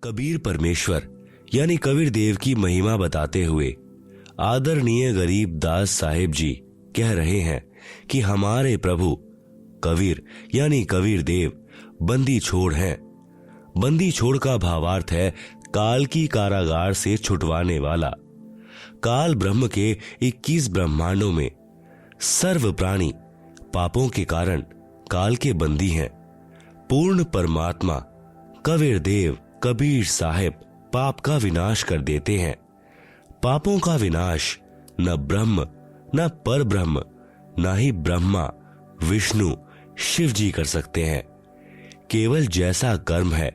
कबीर परमेश्वर यानी कबीर देव की महिमा बताते हुए आदरणीय गरीब दास साहिब जी कह रहे हैं कि हमारे प्रभु कबीर यानी कबीर देव बंदी छोड़ हैं। बंदी छोड़ का भावार्थ है काल की कारागार से छुटवाने वाला। काल ब्रह्म के 21 ब्रह्मांडों में सर्व प्राणी पापों के कारण काल के बंदी हैं। पूर्ण परमात्मा कबीर देव कबीर साहिब पाप का विनाश कर देते हैं। पापों का विनाश न ब्रह्म न पर ब्रह्म न ही ब्रह्मा विष्णु शिव जी कर सकते हैं। केवल जैसा कर्म है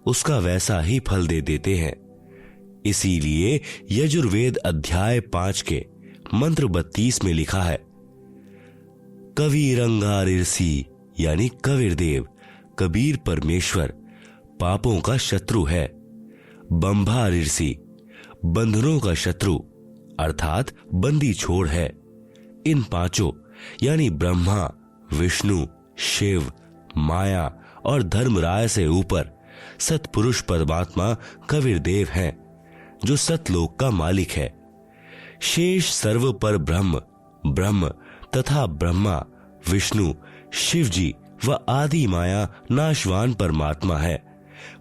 उसका वैसा ही फल दे देते हैं। इसीलिए यजुर्वेद अध्याय 5 के मंत्र 32 में लिखा है, कबीरंगारिसी यानी कबीर देव कबीर परमेश्वर पापों का शत्रु है। बंभारिसी बंधनों का शत्रु अर्थात बंदी छोड़ है। इन पांचों यानी ब्रह्मा विष्णु शिव माया और धर्मराय से ऊपर सतपुरुष परमात्मा कबीर देव हैं जो सतलोक का मालिक है। शेष सर्व पर ब्रह्म ब्रह्म तथा ब्रह्मा विष्णु शिव जी व आदि माया नाशवान परमात्मा है।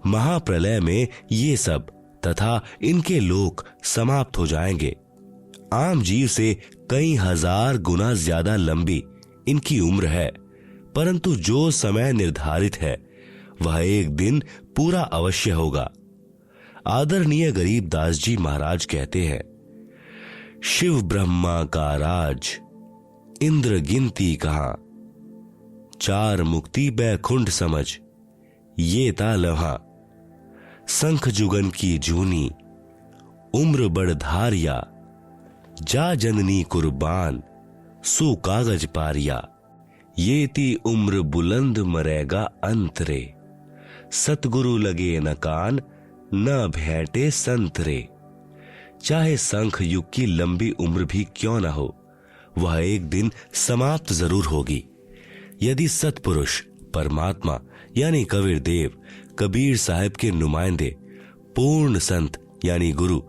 महाप्रलय में ये सब तथा इनके लोक समाप्त हो जाएंगे। आम जीव से कई हजार गुना ज्यादा लंबी इनकी उम्र है, परंतु जो समय निर्धारित है वह एक दिन पूरा अवश्य होगा। आदरणीय गरीब दास जी महाराज कहते हैं, शिव ब्रह्मा का राज इंद्र गिनती कहां, चार मुक्ति बैकुंठ समझ ये ता लहा, शंख जुगन की जूनी उम्र बढ़ धारिया, जा जननी कुर्बान सु कागज पारिया, ये ती उम्र बुलंद मरेगा अंतरे, सतगुरु लगे न कान न भेंटे संतरे। चाहे शंख युग की लंबी उम्र भी क्यों न हो, वह एक दिन समाप्त जरूर होगी। यदि सतपुरुष परमात्मा यानी कबीर देव कबीर साहिब के नुमाइंदे पूर्ण संत यानी गुरु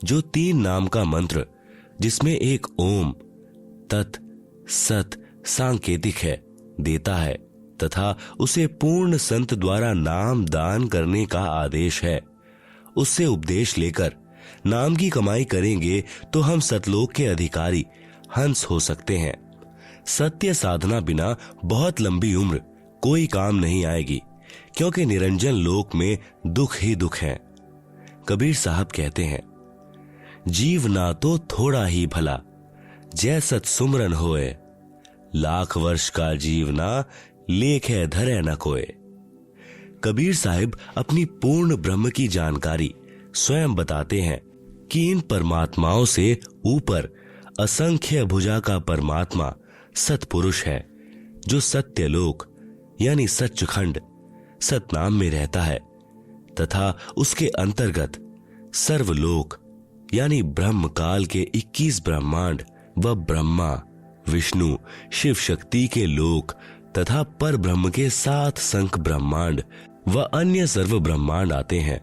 जो 3 नाम का मंत्र जिसमें एक ओम तत् सत सांकेतिक है देता है तथा उसे पूर्ण संत द्वारा नाम दान करने का आदेश है, उससे उपदेश लेकर नाम की कमाई करेंगे तो हम सतलोक के अधिकारी हंस हो सकते हैं। सत्य साधना बिना बहुत लंबी उम्र कोई काम नहीं आएगी, क्योंकि निरंजन लोक में दुख ही दुख है। कबीर साहब कहते हैं, जीव ना तो थोड़ा ही भला जय सत सुमरन होए, लाख वर्ष का जीवना लेखे धरे न कोय। कबीर साहिब अपनी पूर्ण ब्रह्म की जानकारी स्वयं बताते हैं कि इन परमात्माओं से ऊपर असंख्य भुजा का परमात्मा सतपुरुष है जो सत्यलोक यानी सच्चखंड सतनाम में रहता है तथा उसके अंतर्गत सर्वलोक यानी ब्रह्म काल के 21 ब्रह्मांड व ब्रह्मा विष्णु शिव शक्ति के लोक तथा पर ब्रह्म के 7 संख ब्रह्मांड व अन्य सर्व ब्रह्मांड आते हैं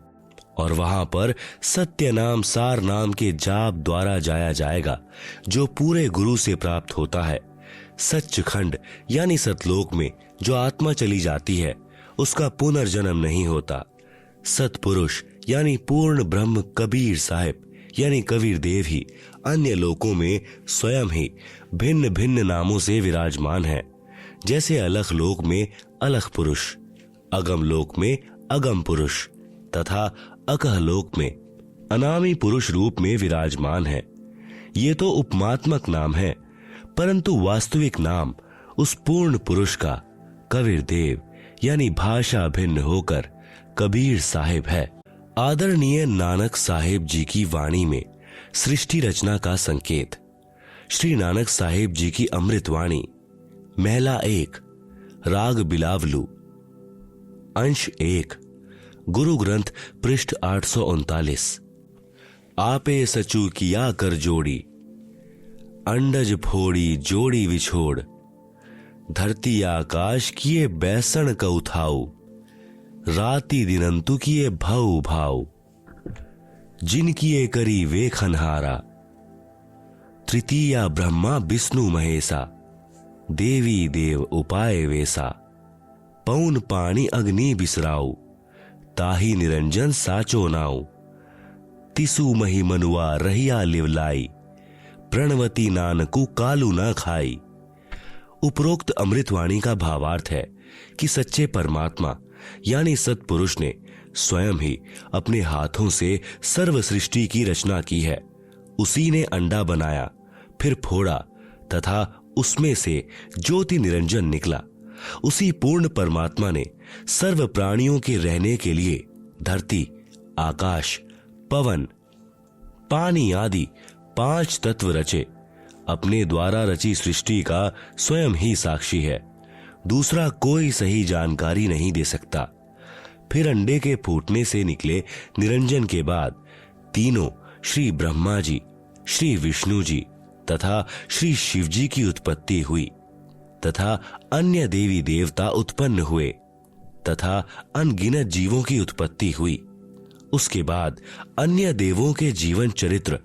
और वहां पर सत्य नाम सार नाम के जाप द्वारा जाया जाएगा जो पूरे गुरु से प्राप्त होता है। सच्चखंड यानी सतलोक में जो आत्मा चली जाती है उसका पुनर्जन्म नहीं होता। सतपुरुष यानी पूर्ण ब्रह्म कबीर साहिब यानी कबीर देव ही अन्य लोकों में स्वयं ही भिन्न भिन्न नामों से विराजमान है। जैसे अलख लोक में अलख पुरुष, अगम लोक में अगम पुरुष तथा अकह लोक में अनामी पुरुष रूप में विराजमान है। ये तो उपमात्मक नाम है, परंतु वास्तविक नाम उस पूर्ण पुरुष का कबीर देव यानी भाषा भिन्न होकर कबीर साहिब है। आदरणीय नानक साहिब जी की वाणी में सृष्टि रचना का संकेत। श्री नानक साहिब जी की अमृतवाणी महला 1 राग बिलावलू अंश 1 गुरु ग्रंथ पृष्ठ 839। आपे सचू किया कर जोड़ी, अंडज फोड़ी जोड़ी विछोड़, धरती आकाश किए बैसन का उठाऊ, राति दिनंतु किए भव भाव, जिन किए करी वे खनहारा। तृतीया ब्रह्मा विष्णु महेशा, देवी देव उपाय वेसा। पौन पानी अग्नि बिसराऊ, ताही निरंजन साचो नाऊ। तिसु मही मनुआ रहिया लिवलाई, प्रणवती नानकु कालू न खाई। उपरोक्त अमृतवाणी का भावार्थ है कि सच्चे परमात्मा यानी सत्पुरुष ने स्वयं ही अपने हाथों से सर्व सृष्टि की रचना की है। उसी ने अंडा बनाया, फिर फोड़ा तथा उसमें से ज्योति निरंजन निकला। उसी पूर्ण परमात्मा ने सर्व प्राणियों के रहने के लिए धरती, आकाश, पवन, पानी आदि 5 तत्व रचे। अपने द्वारा रची सृष्टि का स्वयं ही साक्षी है, दूसरा कोई सही जानकारी नहीं दे सकता। फिर अंडे के फूटने से निकले निरंजन के बाद तीनों श्री ब्रह्मा जी, श्री विष्णु जी तथा श्री शिव जी की उत्पत्ति हुई तथा अन्य देवी देवता उत्पन्न हुए तथा अनगिनत जीवों की उत्पत्ति हुई। उसके बाद अन्य देवों के जीवन चरित्र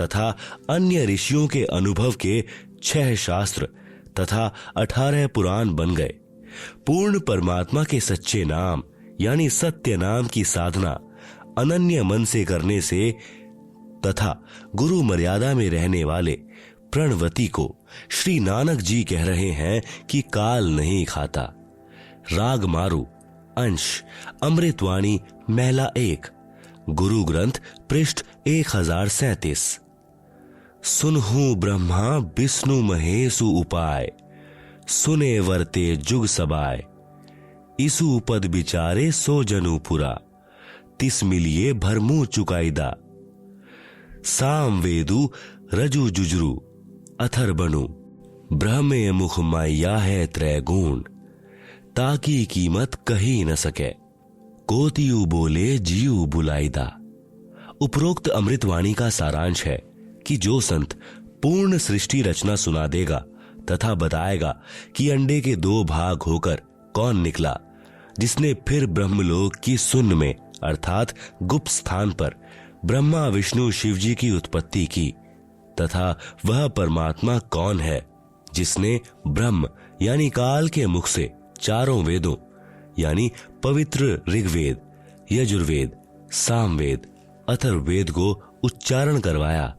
तथा अन्य ऋषियों के अनुभव के 6 शास्त्र तथा 18 पुराण बन गए। पूर्ण परमात्मा के सच्चे नाम यानी सत्य नाम की साधना अनन्य मन से करने से तथा गुरु मर्यादा में रहने वाले प्रणवती को श्री नानक जी कह रहे हैं कि काल नहीं खाता। राग मारू अंश अमृतवाणी महिला 1, गुरु ग्रंथ पृष्ठ 1037। सुनहु ब्रह्मा विष्णु महेशु उपाय, सुने वर्ते जुग सबाय। इसु पद बिचारे सो जनु पुरा, तिस मिलिए भरमू चुकाईदा। साम वेदु रजु जुजरू अथर बनु, ब्रह्मे मुख माया है त्रैगुण। ताकी कीमत कही न सके, कोतियु बोले जीव बुलाईदा। उपरोक्त अमृतवाणी का सारांश है कि जो संत पूर्ण सृष्टि रचना सुना देगा तथा बताएगा कि अंडे के 2 भाग होकर कौन निकला, जिसने फिर ब्रह्मलोक की सुन्न में अर्थात गुप्त स्थान पर ब्रह्मा विष्णु शिव जी की उत्पत्ति की तथा वह परमात्मा कौन है जिसने ब्रह्म यानी काल के मुख से 4 वेदों यानी पवित्र ऋग्वेद, यजुर्वेद, सामवेद, अथर्ववेद को उच्चारण करवाया।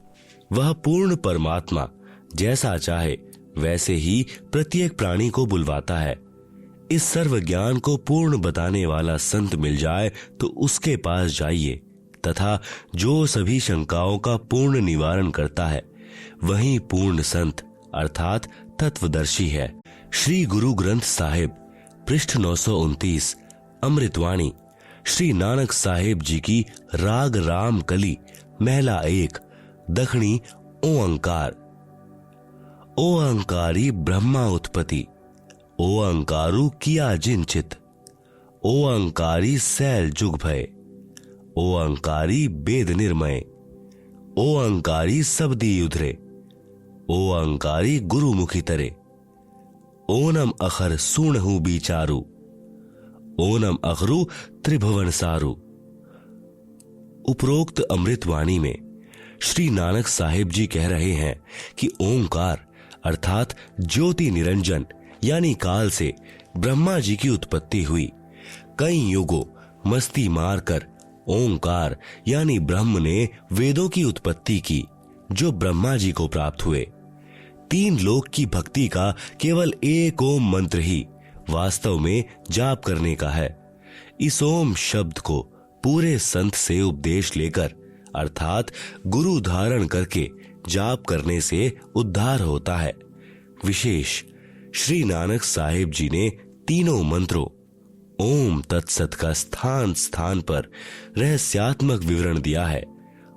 वह पूर्ण परमात्मा जैसा चाहे वैसे ही प्रत्येक प्राणी को बुलवाता है। इस सर्व ज्ञान को पूर्ण बताने वाला संत मिल जाए तो उसके पास जाइए तथा जो सभी शंकाओं का पूर्ण निवारण करता है वही पूर्ण संत अर्थात तत्वदर्शी है। श्री गुरु ग्रंथ साहिब पृष्ठ 929 अमृतवाणी श्री नानक साहेब जी की राग राम कली महिला 1 दक्षिणी ओंकार। ओंकारी ब्रह्मा उत्पत्ति, ओंकारु किया जिनचित। ओंकारी सैल जुग भय, ओंकारी वेद निर्मय। ओंकारी सबदी उधरे, ओंकारी गुरुमुखी तरे। ओनम अखर सुनहु बिचारू, ओनम अखरु त्रिभुवन सारू। उपरोक्त अमृतवाणी में श्री नानक साहेब जी कह रहे हैं कि ओंकार अर्थात ज्योति निरंजन यानी काल से ब्रह्मा जी की उत्पत्ति हुई। कई युगों मस्ती मारकर ओंकार यानी ब्रह्म ने वेदों की उत्पत्ति की जो ब्रह्मा जी को प्राप्त हुए। 3 लोक की भक्ति का केवल एक ओम मंत्र ही वास्तव में जाप करने का है। इस ओम शब्द को पूरे संत से उपदेश लेकर अर्थात गुरु धारण करके जाप करने से उद्धार होता है। विशेष श्री नानक साहिब जी ने तीनों मंत्रों ओम तत्सत का स्थान स्थान पर रहस्यात्मक विवरण दिया है।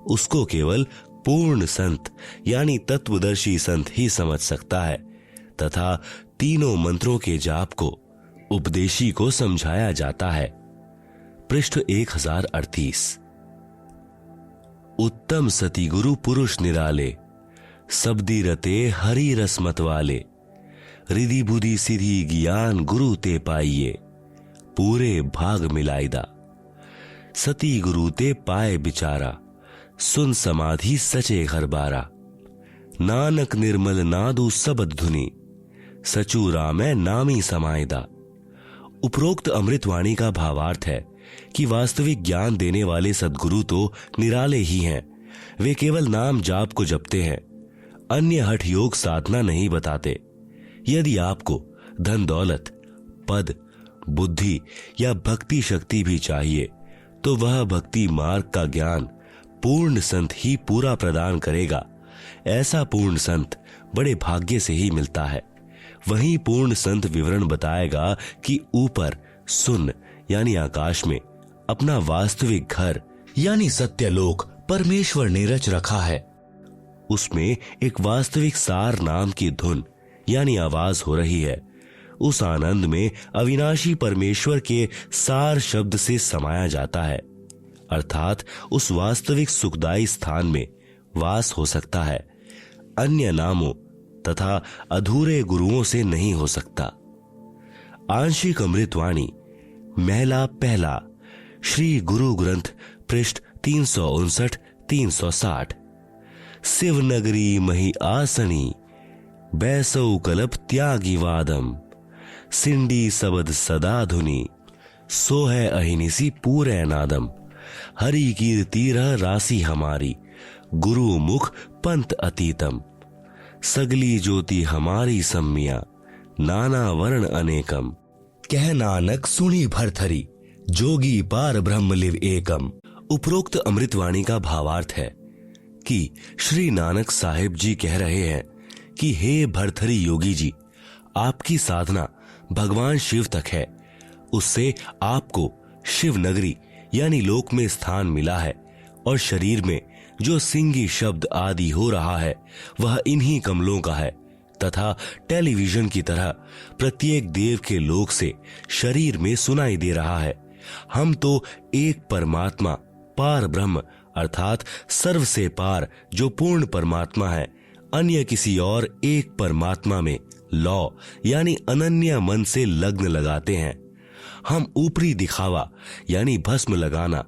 उसको केवल पूर्ण संत यानी तत्वदर्शी संत ही समझ सकता है तथा तीनों मंत्रों के जाप को उपदेशी को समझाया जाता है। पृष्ठ 1038। उत्तम सती गुरु पुरुष निराले, सबदी रते हरि रसमत वाले। रिधि बुद्धि सिद्धि ज्ञान गुरु ते पाइये, पूरे भाग मिलाईदा। सती गुरु ते पाए बिचारा, सुन समाधि सचे घर बारा। नानक निर्मल नादु सबद धुनी, सचू रामै नामी समायदा। उपरोक्त अमृतवाणी का भावार्थ है कि वास्तविक ज्ञान देने वाले सद्गुरु तो निराले ही हैं। वे केवल नाम जाप को जपते हैं, अन्य हठ योग साधना नहीं बताते। यदि आपको धन दौलत, पद, बुद्धि या भक्ति शक्ति भी चाहिए तो वह भक्ति मार्ग का ज्ञान पूर्ण संत ही पूरा प्रदान करेगा। ऐसा पूर्ण संत बड़े भाग्य से ही मिलता है। वहीं पूर्ण संत विवरण बताएगा कि ऊपर सुन यानी आकाश में अपना वास्तविक घर यानी सत्यलोक परमेश्वर ने रच रखा है। उसमें एक वास्तविक सार नाम की धुन यानी आवाज हो रही है। उस आनंद में अविनाशी परमेश्वर के सार शब्द से समाया जाता है, अर्थात उस वास्तविक सुखदायी स्थान में वास हो सकता है। अन्य नामों तथा अधूरे गुरुओं से नहीं हो सकता। आंशिक अमृतवाणी महला पहला, श्री गुरु ग्रंथ पृष्ठ 359-360। शिवनगरी मही आसनी, बैसौ कलप त्यागी वादम। सिंडी सबद सदा धुनी, सो है अहिनिसी पूरे नादम। हरि कीर्ति रह राशि हमारी, गुरु मुख पंथ अतीतम। सगली ज्योति हमारी सम्मिया, नाना वर्ण अनेकम। कह नानक सुनी भरथरी, जोगी पार ब्रह्म लिव एकम। उपरोक्त अमृतवाणी का भावार्थ है कि श्री नानक साहिब जी कह रहे हैं कि हे भरथरी योगी जी, आपकी साधना भगवान शिव तक है। उससे आपको शिव नगरी यानी लोक में स्थान मिला है और शरीर में जो सिंगी शब्द आदि हो रहा है वह इन्हीं कमलों का है तथा टेलीविजन की तरह प्रत्येक देव के लोक से शरीर में सुनाई दे रहा है। हम तो एक परमात्मा पार ब्रह्म अर्थात सर्व से पार जो पूर्ण परमात्मा है, अन्य किसी और एक परमात्मा में लौ यानी अनन्य मन से लग्न लगाते हैं। हम ऊपरी दिखावा यानी भस्म लगाना,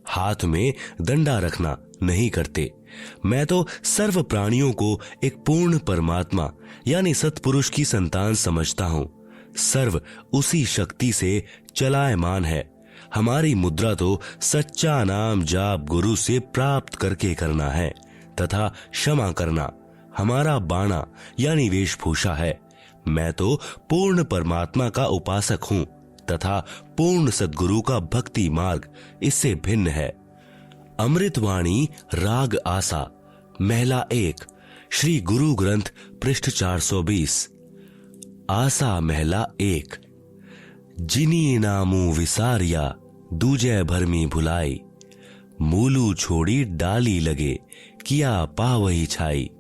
हाथ में डंडा रखना नहीं करते। मैं तो सर्व प्राणियों को एक पूर्ण परमात्मा यानी सत्पुरुष की संतान समझता हूँ। सर्व उसी शक्ति से चलायमान है। हमारी मुद्रा तो सच्चा नाम जाप गुरु से प्राप्त करके करना है तथा क्षमा करना हमारा बाणा यानी वेशभूषा है। मैं तो पूर्ण परमात्मा का उपासक हूँ तथा पूर्ण सद्गुरु का भक्ति मार्ग इससे भिन्न है। अमृतवाणी राग आसा महला 1, श्री गुरु ग्रंथ पृष्ठ 420। आसा महला 1। जिनी नामू विसारिया, दूजे भरमी भुलाई। मूलू छोड़ी डाली लगे, किया पावही छाई।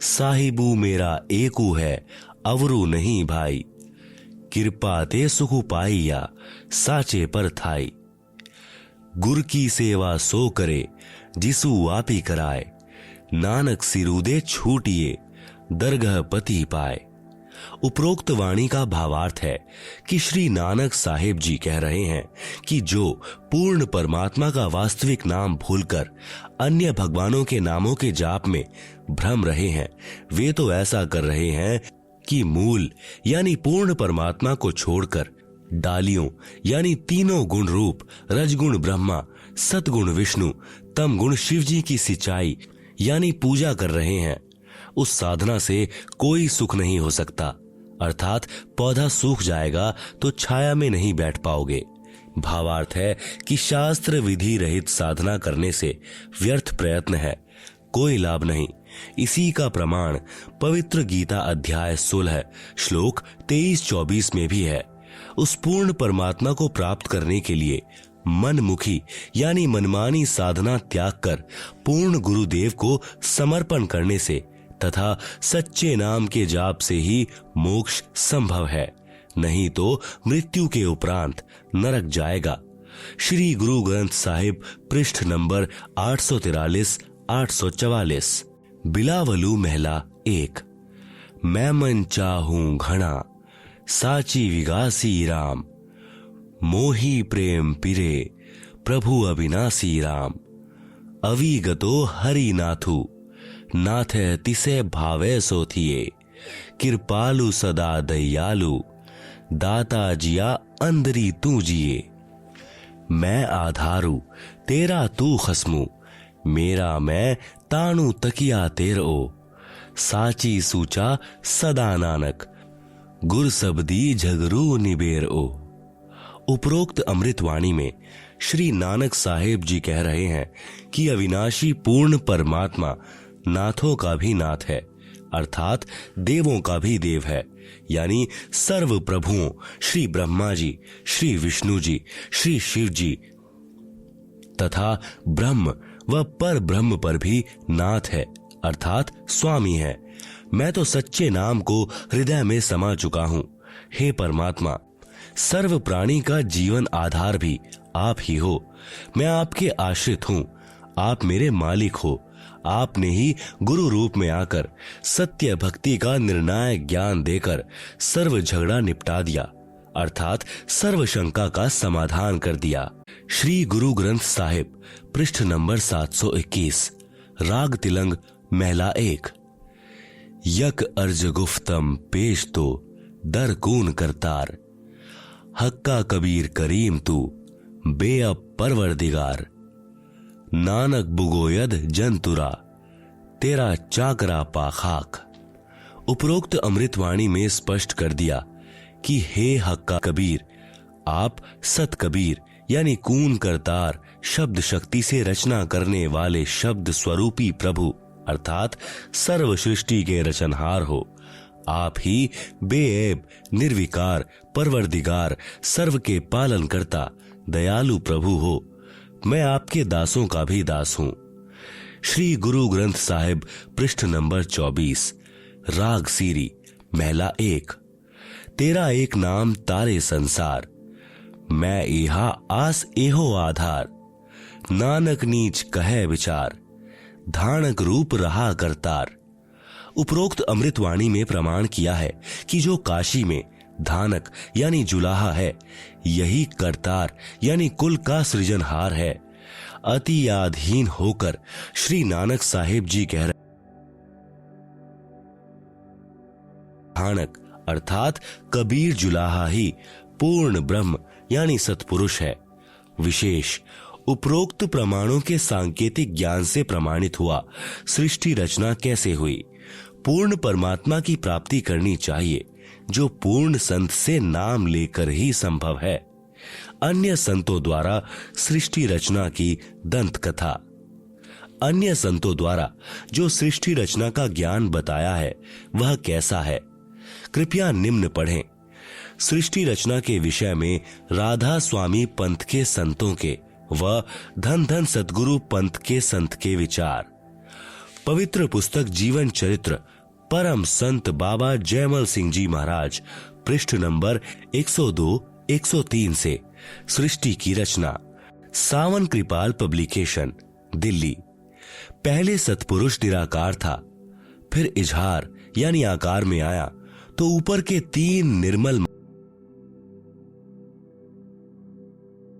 साहिबू मेरा एकू है, अवरू नहीं भाई। कृपा ते सुख पाइया, साचे पर थाई। गुर की सेवा सो करे, जिसु आपी कराए। नानक सिरुदे छूटिए, दरगह पति पाए। उपरोक्त वाणी का भावार्थ है कि श्री नानक साहिब जी कह रहे हैं कि जो पूर्ण परमात्मा का वास्तविक नाम भूलकर अन्य भगवानों के नामों के जाप में भ्रम रहे हैं, वे तो ऐसा कर रहे हैं कि मूल यानी पूर्ण परमात्मा को छोड़कर डालियों यानी तीनों गुण रूप रजगुण ब्रह्मा, सतगुण विष्णु, तम गुण शिव जी की सिंचाई यानी पूजा कर रहे हैं। उस साधना से कोई सुख नहीं हो सकता, अर्थात पौधा सूख जाएगा तो छाया में नहीं बैठ पाओगे। भावार्थ है कि शास्त्र विधि रहित साधना करने से व्यर्थ प्रयत्न है, कोई लाभ नहीं। इसी का प्रमाण पवित्र गीता अध्याय 16 श्लोक 23-24 में भी है। उस पूर्ण परमात्मा को प्राप्त करने के लिए मनमुखी यानी मनमानी साधना त्याग कर पूर्ण गुरुदेव को समर्पण करने से तथा सच्चे नाम के जाप से ही मोक्ष संभव है, नहीं तो मृत्यु के उपरांत नरक जाएगा। श्री गुरु ग्रंथ साहिब पृष्ठ नंबर 843-844। बिलावलू महला 1। मैं मन चाहूं घना, साची विगासी राम। मोही प्रेम पिरे प्रभु अविनाशी राम। अविगतो हरि नाथु नाथ तिसे भावे सोथिए। कृपालु सदा दयालु दाता जिया अंदरी तू जिए। मैं आधारू तेरा तू खसमू मेरा मैं ताणु तकिया तेरो। साची सूचा सदा नानक गुर सबदी झगरू निबेर ओ। उपरोक्त अमृतवाणी में श्री नानक साहेब जी कह रहे हैं कि अविनाशी पूर्ण परमात्मा नाथों का भी नाथ है, अर्थात देवों का भी देव है, यानी सर्व प्रभुओं श्री ब्रह्मा जी, श्री विष्णु जी, श्री शिव जी तथा ब्रह्म व पर ब्रह्म पर भी नाथ है, अर्थात स्वामी है। मैं तो सच्चे नाम को हृदय में समा चुका हूं। हे परमात्मा, सर्व प्राणी का जीवन आधार भी आप ही हो। मैं आपके आश्रित हूं, आप मेरे मालिक हो। आपने ही गुरु रूप में आकर सत्य भक्ति का निर्णायक ज्ञान देकर सर्व झगड़ा निपटा दिया, अर्थात सर्व शंका का समाधान कर दिया। श्री गुरु ग्रंथ साहिब पृष्ठ नंबर 721, राग तिलंग महला 1। यक अर्ज गुफ्तम पेश तो दर कून करतार। हक्का कबीर करीम तू बेअब परवरदिगार। नानक बुगोयद जंतुरा तेरा चाकरा पाखाक। उपरोक्त अमृतवाणी में स्पष्ट कर दिया कि हे हक्का कबीर, आप सत कबीर यानी कून करतार शब्द शक्ति से रचना करने वाले शब्द स्वरूपी प्रभु अर्थात सर्व सृष्टि के रचनहार हो। आप ही बेऐब निर्विकार परवरदिगार सर्व के पालन करता दयालु प्रभु हो। मैं आपके दासों का भी दास हूं। श्री गुरु ग्रंथ साहिब पृष्ठ नंबर 24, राग सीरी महला 1। तेरा एक नाम तारे संसार मैं इहा आस एहो आधार। नानक नीच कहे विचार धानक रूप रहा करतार। उपरोक्त अमृतवाणी में प्रमाण किया है कि जो काशी में धानक यानी जुलाहा है, यही करतार यानी कुल का सृजनहार है। अति आधीन होकर श्री नानक साहेब जी कह रहे धानक अर्थात कबीर जुलाहा ही पूर्ण ब्रह्म यानी सतपुरुष है। विशेष उपरोक्त प्रमाणों के सांकेतिक ज्ञान से प्रमाणित हुआ सृष्टि रचना कैसे हुई। पूर्ण परमात्मा की प्राप्ति करनी चाहिए, जो पूर्ण संत से नाम लेकर ही संभव है। अन्य संतों द्वारा सृष्टि रचना की दंत कथा। अन्य संतों द्वारा जो सृष्टि रचना का ज्ञान बताया है वह कैसा है, कृपया निम्न पढ़ें। सृष्टि रचना के विषय में राधा स्वामी पंथ के संतों के व धन धन सतगुरु पंथ के संत के विचार। पवित्र पुस्तक जीवन चरित्र परम संत बाबा जयमल सिंह जी महाराज पृष्ठ नंबर 102-103 से सृष्टि की रचना। सावन कृपाल पब्लिकेशन दिल्ली। पहले सतपुरुष निराकार था, फिर इजहार यानी आकार में आया तो ऊपर के 3 निर्मल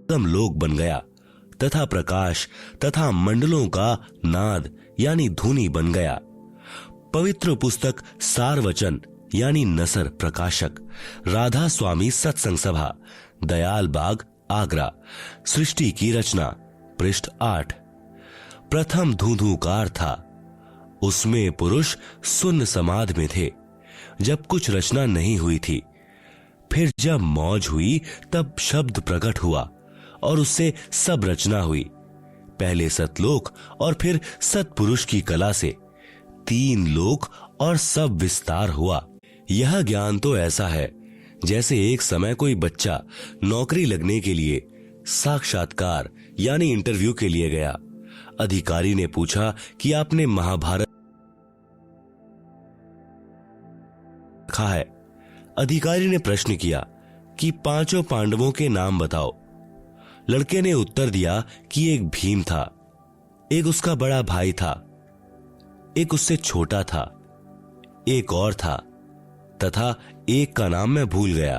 लोक बन गया तथा प्रकाश तथा मंडलों का नाद यानी धुनी बन गया। पवित्र पुस्तक सारवचन यानी नसर प्रकाशक राधा स्वामी सत्संग सभा दयाल बाग आगरा। सृष्टि की रचना पृष्ठ 8। प्रथम धूधूकार था, उसमें पुरुष सुन्न समाध में थे जब कुछ रचना नहीं हुई थी। फिर जब मौज हुई तब शब्द प्रकट हुआ और उससे सब रचना हुई। पहले सतलोक और फिर सतपुरुष की कला से 3 लोक और सब विस्तार हुआ। यह ज्ञान तो ऐसा है जैसे एक समय कोई बच्चा नौकरी लगने के लिए साक्षात्कार यानी इंटरव्यू के लिए गया। अधिकारी ने पूछा कि आपने महाभारत लिखा है। अधिकारी ने प्रश्न किया कि 5 पांडवों के नाम बताओ। लड़के ने उत्तर दिया कि एक भीम था, एक उसका बड़ा भाई था, एक उससे छोटा था, एक और था तथा एक का नाम मैं भूल गया।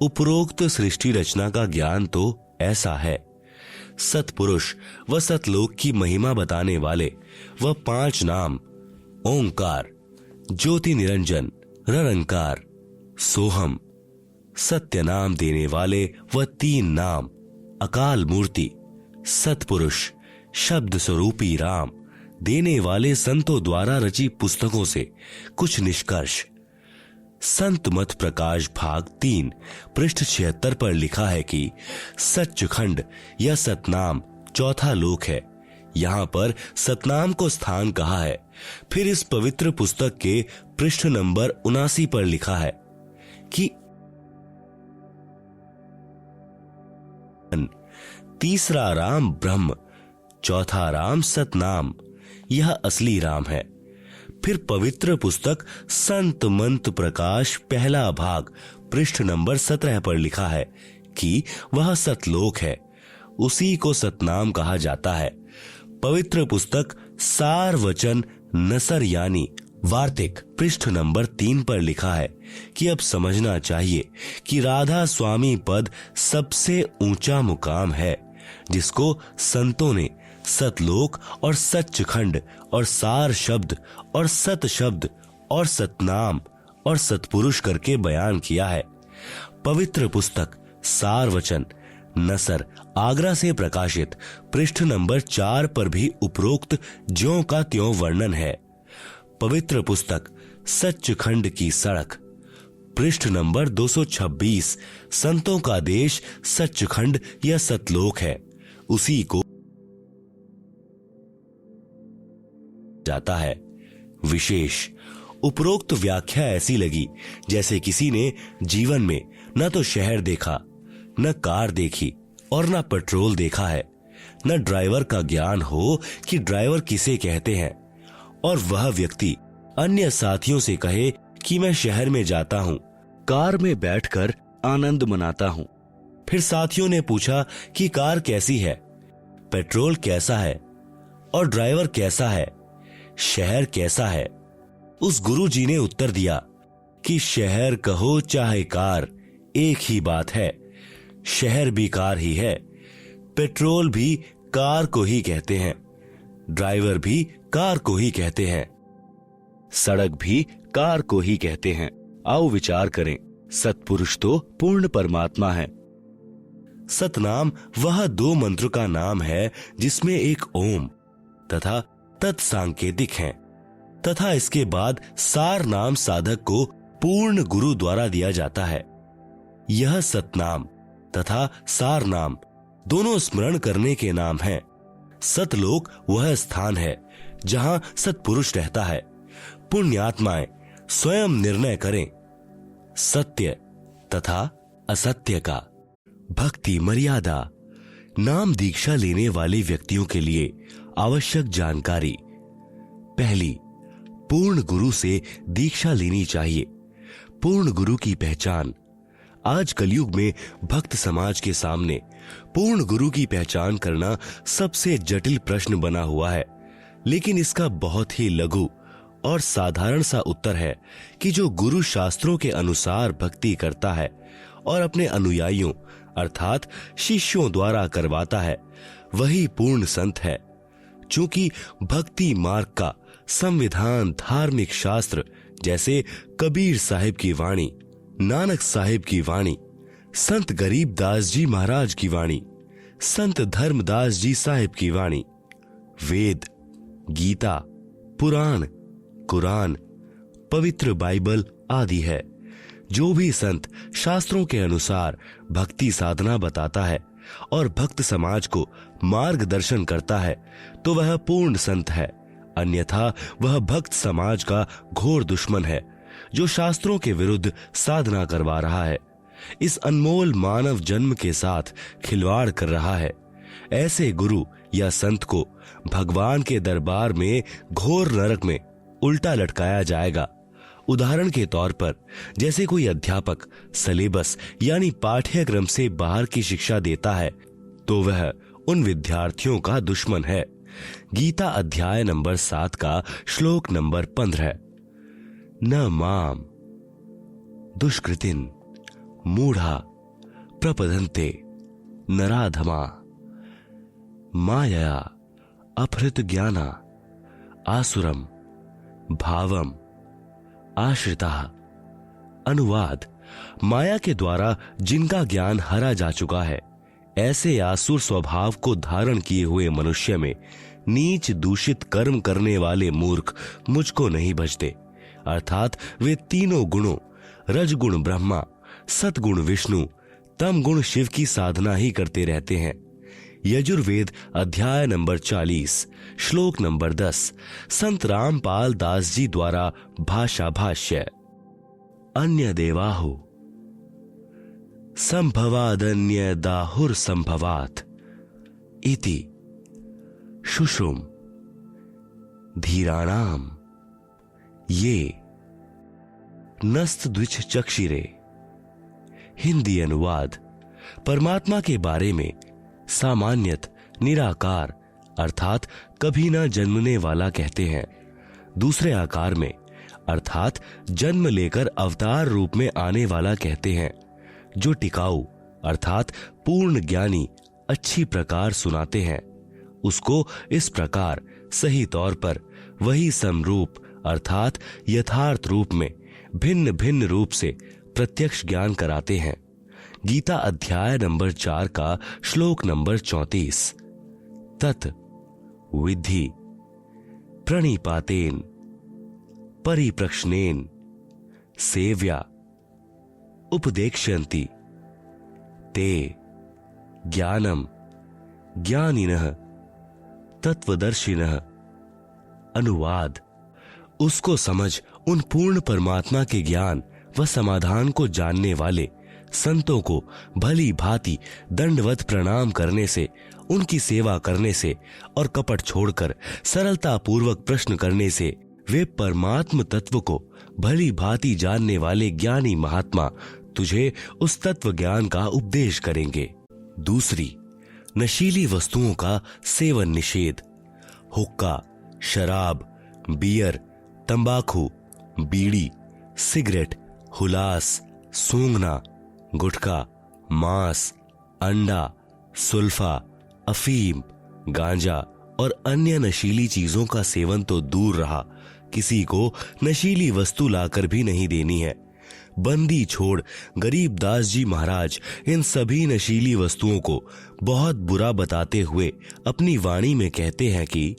उपरोक्त सृष्टि रचना का ज्ञान तो ऐसा है। सतपुरुष व सतलोक की महिमा बताने वाले वह 5 नाम ओंकार, ज्योति निरंजन, निरंकार, सोहम, सत्य नाम देने वाले वह 3 नाम अकाल मूर्ति, सतपुरुष, शब्द स्वरूपी राम देने वाले संतों द्वारा रची पुस्तकों से कुछ निष्कर्ष। संत मत प्रकाश भाग 3 पृष्ठ 76 पर लिखा है कि सच्चखंड या सतनाम चौथा लोक है। यहाँ पर सतनाम को स्थान कहा है। फिर इस पवित्र पुस्तक के पृष्ठ नंबर 79 पर लिखा है कि तीसरा राम ब्रह्म, चौथा राम सतनाम, यह असली राम है। फिर पवित्र पुस्तक संत मंत प्रकाश पहला भाग पृष्ठ नंबर 17 पर लिखा है कि वह सतलोक है, उसी को सतनाम कहा जाता है। पवित्र पुस्तक सार वचन नसर यानी वार्तिक पृष्ठ नंबर 3 पर लिखा है कि अब समझना चाहिए कि राधा स्वामी पद सबसे ऊंचा मुकाम है, जिसको संतों ने सतलोक और सच्चखंड और सार शब्द और सत शब्द और सतनाम और सतपुरुष करके बयान किया है। पवित्र पुस्तक सार वचन नसर आगरा से प्रकाशित पृष्ठ नंबर 4 पर भी उपरोक्त ज्यों का त्यों वर्णन है। पवित्र पुस्तक सच्चखंड की सड़क पृष्ठ नंबर 226 संतों का देश सच्चखंड या सतलोक है, उसी को जाता है। विशेष उपरोक्त व्याख्या ऐसी लगी जैसे किसी ने जीवन में न तो शहर देखा, न कार देखी और न पेट्रोल देखा है, न ड्राइवर का ज्ञान हो कि ड्राइवर किसे कहते हैं, और वह व्यक्ति अन्य साथियों से कहे कि मैं शहर में जाता हूँ, कार में बैठकर आनंद मनाता हूँ। फिर साथियों ने पूछा कि कार कैसी है, पेट्रोल कैसा है और ड्राइवर कैसा है, शहर कैसा है। उस गुरु जी ने उत्तर दिया कि शहर कहो चाहे कार, एक ही बात है, शहर भी कार ही है, पेट्रोल भी कार को ही कहते हैं, ड्राइवर भी कार को ही कहते हैं, सड़क भी कार को ही कहते हैं। आओ विचार करें, सतपुरुष तो पूर्ण परमात्मा है। सतनाम वह 2 मंत्र का नाम है जिसमें एक ओम तथा तत्सांकेतिक है, तथा इसके बाद सार नाम साधक को पूर्ण गुरु द्वारा दिया जाता है। यह सतनाम तथा सार नाम दोनों स्मरण करने के नाम हैं। सतलोक वह स्थान है जहां सतपुरुष रहता है। पुण्यात्माएं स्वयं निर्णय करें सत्य तथा असत्य का। भक्ति मर्यादा। नाम दीक्षा लेने वाले व्यक्तियों के लिए आवश्यक जानकारी। पहली, पूर्ण गुरु से दीक्षा लेनी चाहिए। पूर्ण गुरु की पहचान। आज कलयुग में भक्त समाज के सामने पूर्ण गुरु की पहचान करना सबसे जटिल प्रश्न बना हुआ है, लेकिन इसका बहुत ही लघु और साधारण सा उत्तर है कि जो गुरु शास्त्रों के अनुसार भक्ति करता है और अपने अनुयायियों अर्थात शिष्यों द्वारा करवाता है, वही पूर्ण संत है। चूंकि भक्ति मार्ग का संविधान धार्मिक शास्त्र जैसे कबीर साहिब की वाणी, नानक साहिब की वाणी, संत गरीब दास जी महाराज की वाणी, संत धर्मदास जी साहिब की वाणी, वेद, गीता, पुराण, कुरान, पवित्र बाइबल आदि है। जो भी संत शास्त्रों के अनुसार भक्ति साधना बताता है और भक्त समाज को मार्गदर्शन करता है तो वह पूर्ण संत है। अन्यथा वह भक्त समाज का घोर दुश्मन है जो शास्त्रों के विरुद्ध साधना करवा रहा है, इस अनमोल मानव जन्म के साथ खिलवाड़ कर रहा है। ऐसे गुरु या संत को भगवान के दरबार में घोर नरक में उल्टा लटकाया जाएगा। उदाहरण के तौर पर जैसे कोई अध्यापक सिलेबस यानी पाठ्यक्रम से बाहर की शिक्षा देता है तो वह उन विद्यार्थियों का दुश्मन है। गीता अध्याय नंबर 7 का श्लोक नंबर 15। न माम दुष्कृतिन मूढ़ा प्रपदन्ते नराधमा मायया अपहृत ज्ञाना आसुरम भावम आश्रिता। अनुवाद: माया के द्वारा जिनका ज्ञान हरा जा चुका है, ऐसे आसुर स्वभाव को धारण किए हुए मनुष्य में नीच दूषित कर्म करने वाले मूर्ख मुझको नहीं भजते। अर्थात वे तीनों गुणों रजगुण ब्रह्मा, सतगुण विष्णु, तम गुण शिव की साधना ही करते रहते हैं। यजुर्वेद अध्याय नंबर 40 श्लोक नंबर 10 संत रामपाल दास जी द्वारा भाषा भाष्य। अन्य देवाहु संभवादन्य दाहुर संभवात इति शुश्रुम धीराणाम ये नस्त द्विच चक्षिरे। हिंदी अनुवाद: परमात्मा के बारे में सामान्यत निराकार अर्थात कभी न जन्मने वाला कहते हैं। दूसरे आकार में अर्थात जन्म लेकर अवतार रूप में आने वाला कहते हैं। जो टिकाऊ अर्थात पूर्ण ज्ञानी अच्छी प्रकार सुनाते हैं, उसको इस प्रकार सही तौर पर वही समरूप अर्थात यथार्थ रूप में भिन्न भिन्न रूप से प्रत्यक्ष ज्ञान कराते हैं। गीता अध्याय नंबर 4 का श्लोक नंबर 34। तत् विद्धि प्रणिपातेन परिप्रश्नेन सेव्या उपदेक्ष्यन्ति ते ज्ञानम ज्ञानिनः तत्वदर्शिनः। अनुवाद: उसको समझ उन पूर्ण परमात्मा के ज्ञान व समाधान को जानने वाले संतों को भली भांति दंडवत प्रणाम करने से, उनकी सेवा करने से और कपट छोड़कर सरलता पूर्वक प्रश्न करने से वे परमात्म तत्व को भली भांति जानने वाले ज्ञानी महात्मा तुझे उस तत्व ज्ञान का उपदेश करेंगे। दूसरी, नशीली वस्तुओं का सेवन निषेध। हुक्का, शराब, बियर, तंबाकू, बीड़ी, सिगरेट, हुलास, सूंघना, गुटखा, मांस, अंडा, सुल्फा, अफीम, गांजा और अन्य नशीली चीजों का सेवन तो दूर रहा, किसी को नशीली वस्तु लाकर भी नहीं देनी है। बंदी छोड़ गरीबदास जी महाराज इन सभी नशीली वस्तुओं को बहुत बुरा बताते हुए अपनी वाणी में कहते हैं कि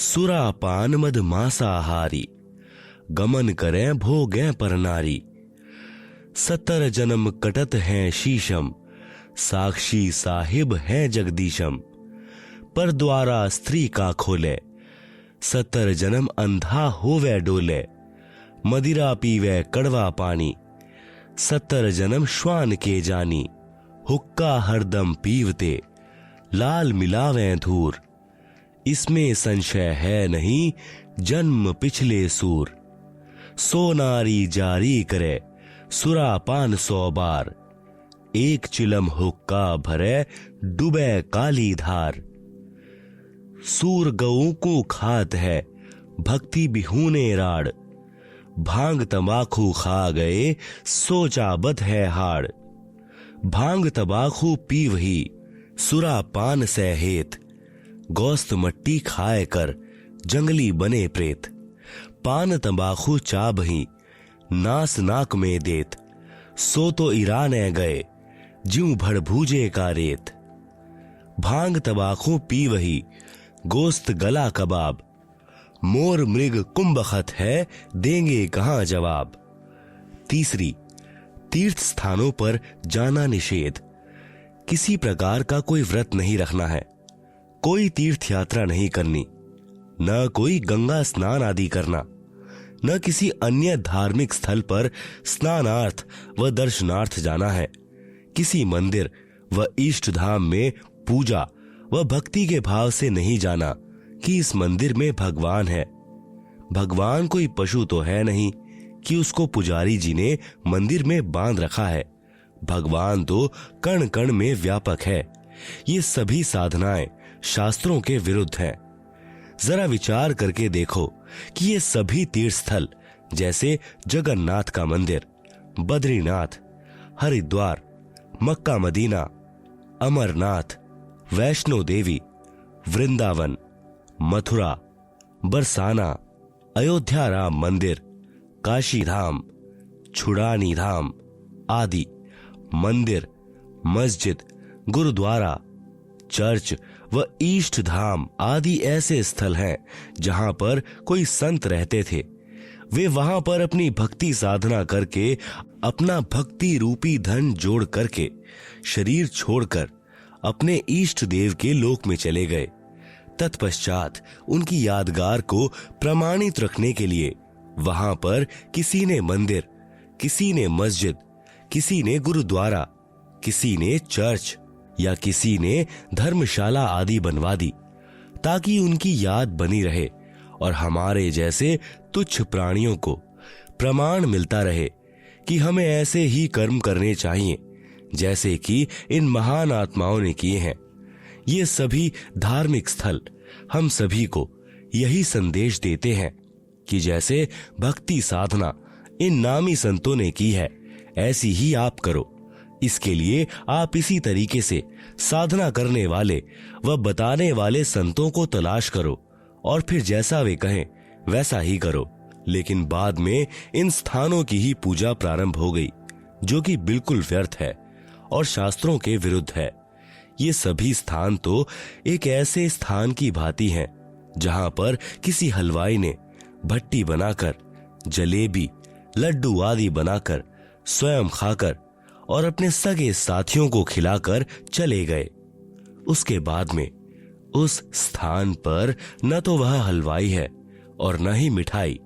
सुरा पान मद मांसाहारी गमन करें भोगें पर नारी। 70 जन्म कटत हैं शीशम साक्षी साहिब हैं जगदीशम। पर द्वारा स्त्री का खोले 70 जन्म अंधा होवे डोले। मदिरा पीवे कड़वा पानी 70 जन्म श्वान के जानी। हुक्का हरदम पीवते लाल मिलावे धूर। इसमें संशय है नहीं जन्म पिछले सूर। सो नारी जारी करे सुरापान 100 बार। एक चिलम हुक्का भरे डूबे काली धार। सूर गऊ को खात है भक्ति बिहूने राड़। भांग तंबाकू खा गए सोचा बद है हाड़। भांग तंबाकू पी वही सुरा पान से हेत। गोस्त मट्टी खाए कर जंगली बने प्रेत। पान तंबाकू चा बही नास नाक में देत। सो तो ईराने गए ज्यों भड़ भूजे का रेत। भांग तंबाकू पी वही गोस्त गला कबाब। मोर मृग कुंभखत है देंगे कहां जवाब। तीसरी, तीर्थ स्थानों पर जाना निषेध। किसी प्रकार का कोई व्रत नहीं रखना है, कोई तीर्थ यात्रा नहीं करनी, न कोई गंगा स्नान आदि करना, न किसी अन्य धार्मिक स्थल पर स्नानार्थ व दर्शनार्थ जाना है। किसी मंदिर व इष्ट धाम में पूजा व भक्ति के भाव से नहीं जाना कि इस मंदिर में भगवान है। भगवान कोई पशु तो है नहीं कि उसको पुजारी जी ने मंदिर में बांध रखा है। भगवान तो कण कण में व्यापक है। ये सभी साधनाएं शास्त्रों के विरुद्ध हैं। जरा विचार करके देखो कि ये सभी तीर्थ स्थल जैसे जगन्नाथ का मंदिर, बद्रीनाथ, हरिद्वार, मक्का मदीना, अमरनाथ, वैष्णो देवी, वृंदावन, मथुरा, बरसाना, अयोध्या राम मंदिर, काशी धाम, छुड़ानी धाम आदि मंदिर, मस्जिद, गुरुद्वारा, चर्च व ईष्ट धाम आदि ऐसे स्थल हैं जहां पर कोई संत रहते थे। वे वहां पर अपनी भक्ति साधना करके अपना भक्ति रूपी धन जोड़ करके शरीर छोड़कर अपने इष्ट देव के लोक में चले गए। तत्पश्चात उनकी यादगार को प्रमाणित रखने के लिए वहां पर किसी ने मंदिर, किसी ने मस्जिद, किसी ने गुरुद्वारा, किसी ने चर्च या किसी ने धर्मशाला आदि बनवा दी, ताकि उनकी याद बनी रहे और हमारे जैसे तुच्छ प्राणियों को प्रमाण मिलता रहे कि हमें ऐसे ही कर्म करने चाहिए जैसे कि इन महान आत्माओं ने किए हैं। ये सभी धार्मिक स्थल हम सभी को यही संदेश देते हैं कि जैसे भक्ति साधना इन नामी संतों ने की है, ऐसी ही आप करो। इसके लिए आप इसी तरीके से साधना करने वाले व बताने वाले संतों को तलाश करो और फिर जैसा वे कहें वैसा ही करो। लेकिन बाद में इन स्थानों की ही पूजा प्रारंभ हो गई, जो कि बिल्कुल व्यर्थ है और शास्त्रों के विरुद्ध है। ये सभी स्थान तो एक ऐसे स्थान की भांति हैं जहां पर किसी हलवाई ने भट्टी बनाकर जलेबी, लड्डू आदि बनाकर स्वयं खाकर और अपने सगे साथियों को खिलाकर चले गए। उसके बाद में उस स्थान पर न तो वह हलवाई है और न ही मिठाई,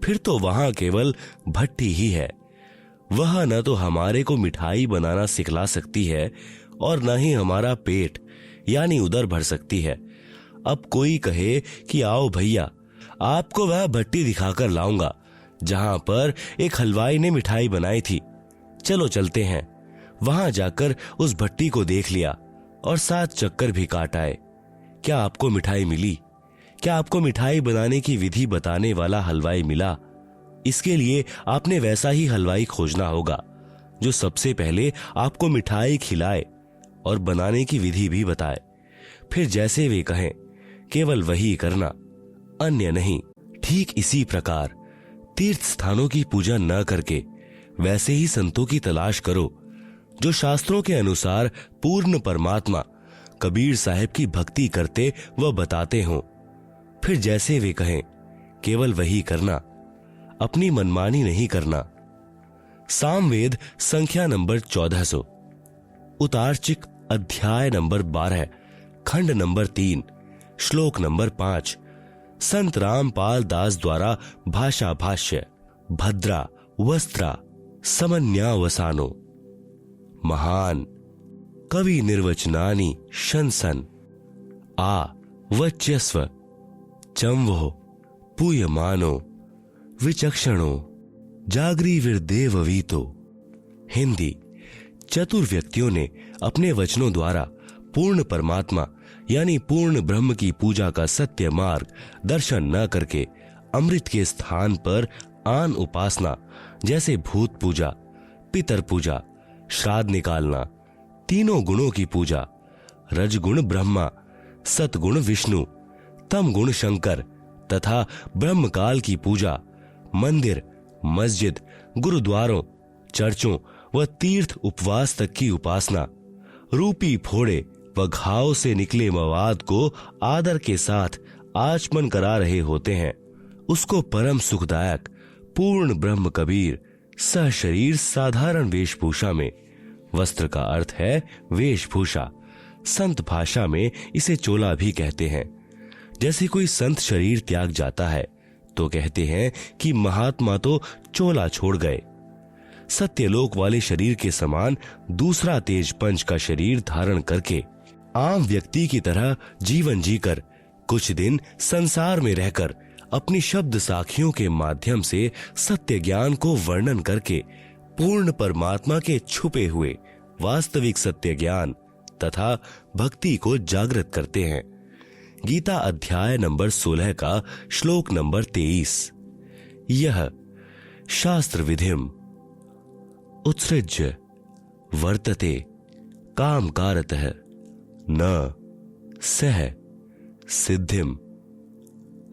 फिर तो वहां केवल भट्टी ही है। वह न तो हमारे को मिठाई बनाना सिखला सकती है और न ही हमारा पेट यानी उदर भर सकती है। अब कोई कहे कि आओ भैया, आपको वह भट्टी दिखाकर लाऊंगा जहां पर एक हलवाई ने मिठाई बनाई थी, चलो चलते हैं। वहां जाकर उस भट्टी को देख लिया और 7 चक्कर भी काट आए। क्या आपको मिठाई मिली? क्या आपको मिठाई बनाने की विधि बताने वाला हलवाई मिला? इसके लिए आपने वैसा ही हलवाई खोजना होगा जो सबसे पहले आपको मिठाई खिलाए और बनाने की विधि भी बताए। फिर जैसे वे कहें केवल वही करना, अन्य नहीं। ठीक इसी प्रकार तीर्थ स्थानों की पूजा न करके वैसे ही संतों की तलाश करो जो शास्त्रों के अनुसार पूर्ण परमात्मा कबीर साहिब की भक्ति करते व बताते हों। फिर जैसे वे कहें केवल वही करना, अपनी मनमानी नहीं करना। सामवेद संख्या नंबर 1400, उतारचिक अध्याय नंबर 12, खंड नंबर 3, श्लोक नंबर 5, संत रामपाल दास द्वारा भाषा भाष्य। भद्रा वस्त्रा समन्यावसानो महान कवि निर्वचनानि शंसन आ वच्यस्व चंवो पूयमानो विचक्षणो जागृविर्देववीतो। हिंदी। चतुर व्यक्तियों ने अपने वचनों द्वारा पूर्ण परमात्मा यानी पूर्ण ब्रह्म की पूजा का सत्य मार्ग दर्शन न करके अमृत के स्थान पर आन उपासना जैसे भूत पूजा, पितर पूजा, श्राद्ध निकालना, तीनों गुणों की पूजा, रजगुण ब्रह्मा, सतगुण विष्णु, तम गुण शंकर तथा ब्रह्मकाल की पूजा, मंदिर, मस्जिद, गुरुद्वारों, चर्चों व तीर्थ उपवास तक की उपासना, रूपी फोड़े व घाव से निकले मवाद को आदर के साथ आचमन करा रहे होते हैं, उसको परम सुखदायक पूर्ण ब्रह्म कबीर सहशरीर साधारण वेशभूषा में, वस्त्र का अर्थ है वेशभूषा, संत भाषा में इसे चोला भी कहते हैं। जैसे कोई संत शरीर त्याग जाता है तो कहते हैं कि महात्मा तो चोला छोड़ गए। सत्यलोक वाले शरीर के समान दूसरा तेज पंच का शरीर धारण करके आम व्यक्ति की तरह जीवन जीकर कुछ दिन संसार में रहकर अपनी शब्द साखियों के माध्यम से सत्य ज्ञान को वर्णन करके पूर्ण परमात्मा के छुपे हुए वास्तविक सत्य ज्ञान तथा भक्ति को जागृत करते हैं। गीता अध्याय नंबर 16 का श्लोक नंबर 23। यह शास्त्र विधिम उत्सृज्य वर्तते कामकारतः न सह सिद्धिम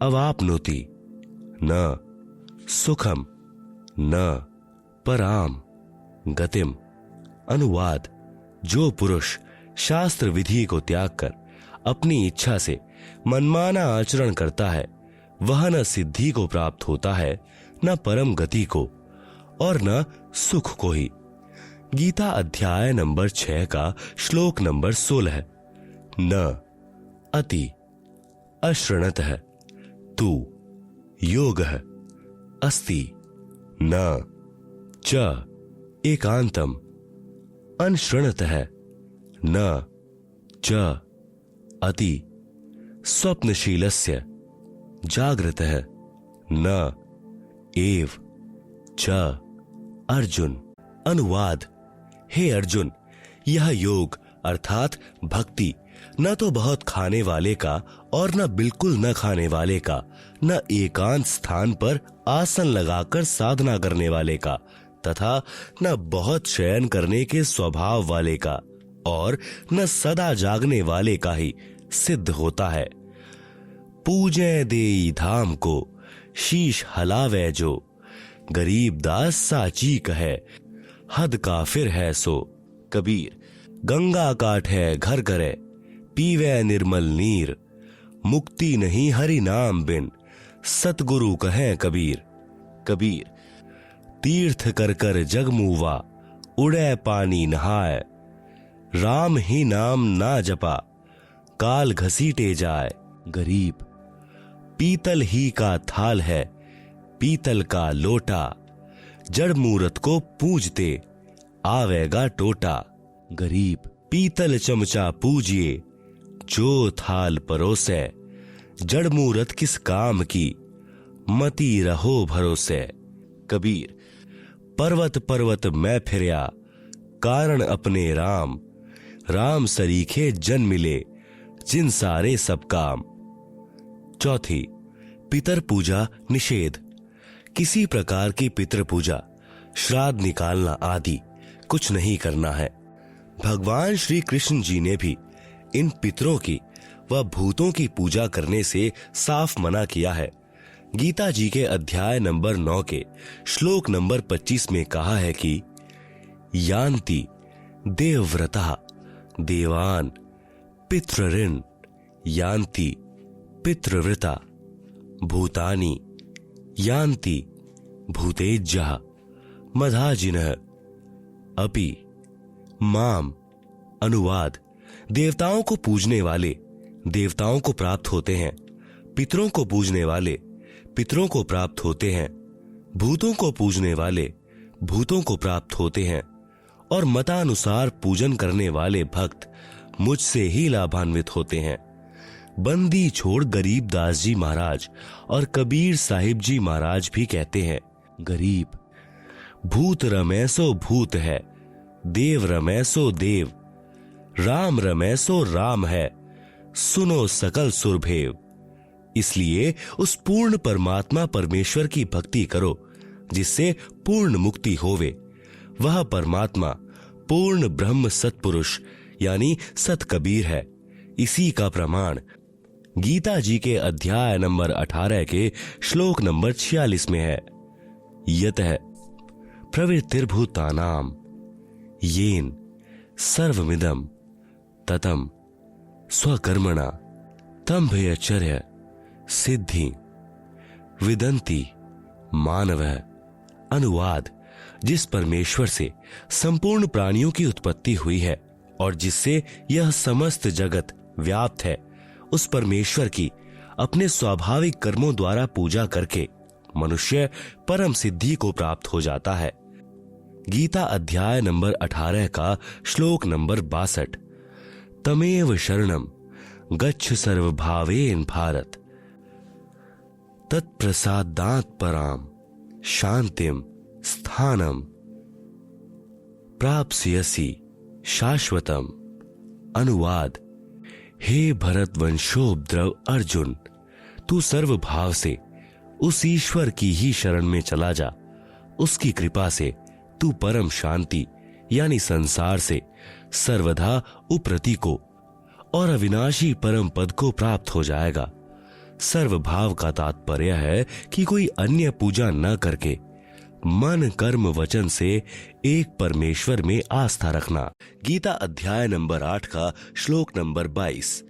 अवाप्नोति न सुखम न पराम गतिम। अनुवाद: जो पुरुष शास्त्र विधि को त्याग कर अपनी इच्छा से मनमाना आचरण करता है वह न सिद्धि को प्राप्त होता है, न परम गति को और न सुख को ही। गीता अध्याय नंबर 6 का श्लोक नंबर 16 है। न अति अश्रणतः तु योगः अस्ति न च एकांतम अनश्रणतः न च अति स्वप्नशीलस्य जागृतः न एव च अर्जुन। अनुवाद: हे अर्जुन, यह योग अर्थात भक्ति न तो बहुत खाने वाले का और न बिल्कुल न खाने वाले का, न एकांत स्थान पर आसन लगाकर साधना करने वाले का तथा न बहुत शयन करने के स्वभाव वाले का और न सदा जागने वाले का ही सिद्ध होता है। पूजे देई धाम को शीश हलावे जो, गरीब दास साची कहे हद काफिर है सो। कबीर: गंगा काट है घर करे पीवे निर्मल नीर, मुक्ति नहीं हरि नाम बिन सतगुरु कहे कबीर। कबीर: तीर्थ कर कर जग मुवा उड़े पानी नहाए, राम ही नाम ना जपा काल घसीटे जाए। गरीब: पीतल ही का थाल है पीतल का लोटा, जड़ मूरत को पूजते आवेगा टोटा। गरीब: पीतल चमचा पूजिए जो थाल परोसे, जड़ मूरत किस काम की मती रहो भरोसे। कबीर: पर्वत पर्वत मैं फिरया कारण अपने राम, राम सरीखे जन मिले जिन सारे सब काम। चौथी, पितर पूजा निषेध। किसी प्रकार की पितर पूजा, श्राद्ध निकालना आदि कुछ नहीं करना है। भगवान श्री कृष्ण जी ने भी इन पितरों की व भूतों की पूजा करने से साफ मना किया है। गीता जी के अध्याय नंबर 9 के श्लोक नंबर 25 में कहा है कि यान्ति देवव्रता देवान पितृऋण यान्ति पितृव्रता भूतानि यान्ति भूतेज्यः मधाजिनः अपि माम। अनुवाद: देवताओं को पूजने वाले देवताओं को प्राप्त होते हैं, पितरों को पूजने वाले पितरों को प्राप्त होते हैं, भूतों को पूजने वाले भूतों को प्राप्त होते हैं और मतानुसार पूजन करने वाले भक्त मुझसे ही लाभान्वित होते हैं। बंदी छोड़ गरीब दास जी महाराज और कबीर साहिब जी महाराज भी कहते हैं, गरीब भूत रमै सो भूत है, देव रमै सो देव, राम रमै सो राम है, सुनो सकल सुरभेव। इसलिए उस पूर्ण परमात्मा परमेश्वर की भक्ति करो जिससे पूर्ण मुक्ति होवे। वह परमात्मा पूर्ण ब्रह्म सत्पुरुष यानी सत कबीर है। इसी का प्रमाण गीता जी के अध्याय नंबर 18 के श्लोक नंबर 46 में है। यतः प्रवृत्तिर्भूतानाम येन सर्वमिदं ततं स्वकर्मणा तंभयचर्य सिद्धि विदन्ति मानवः। अनुवाद: जिस परमेश्वर से संपूर्ण प्राणियों की उत्पत्ति हुई है और जिससे यह समस्त जगत व्याप्त है, उस परमेश्वर की अपने स्वाभाविक कर्मों द्वारा पूजा करके मनुष्य परम सिद्धि को प्राप्त हो जाता है। गीता अध्याय नंबर 18 का श्लोक नंबर 62। तमेव शरणम गच्छ सर्वभावेन भारत, तत्प्रसादात् पराम शांतिम स्थानम प्राप्स्यसि शाश्वतम। अनुवाद: हे भरत वंशोद्भव अर्जुन, तू सर्वभाव से उस ईश्वर की ही शरण में चला जा। उसकी कृपा से तू परम शांति यानी संसार से सर्वदा उप्रति को और अविनाशी परम पद को प्राप्त हो जाएगा। सर्वभाव का तात्पर्य है कि कोई अन्य पूजा न करके मन कर्म वचन से एक परमेश्वर में आस्था रखना। गीता अध्याय नंबर 8 का श्लोक नंबर 22।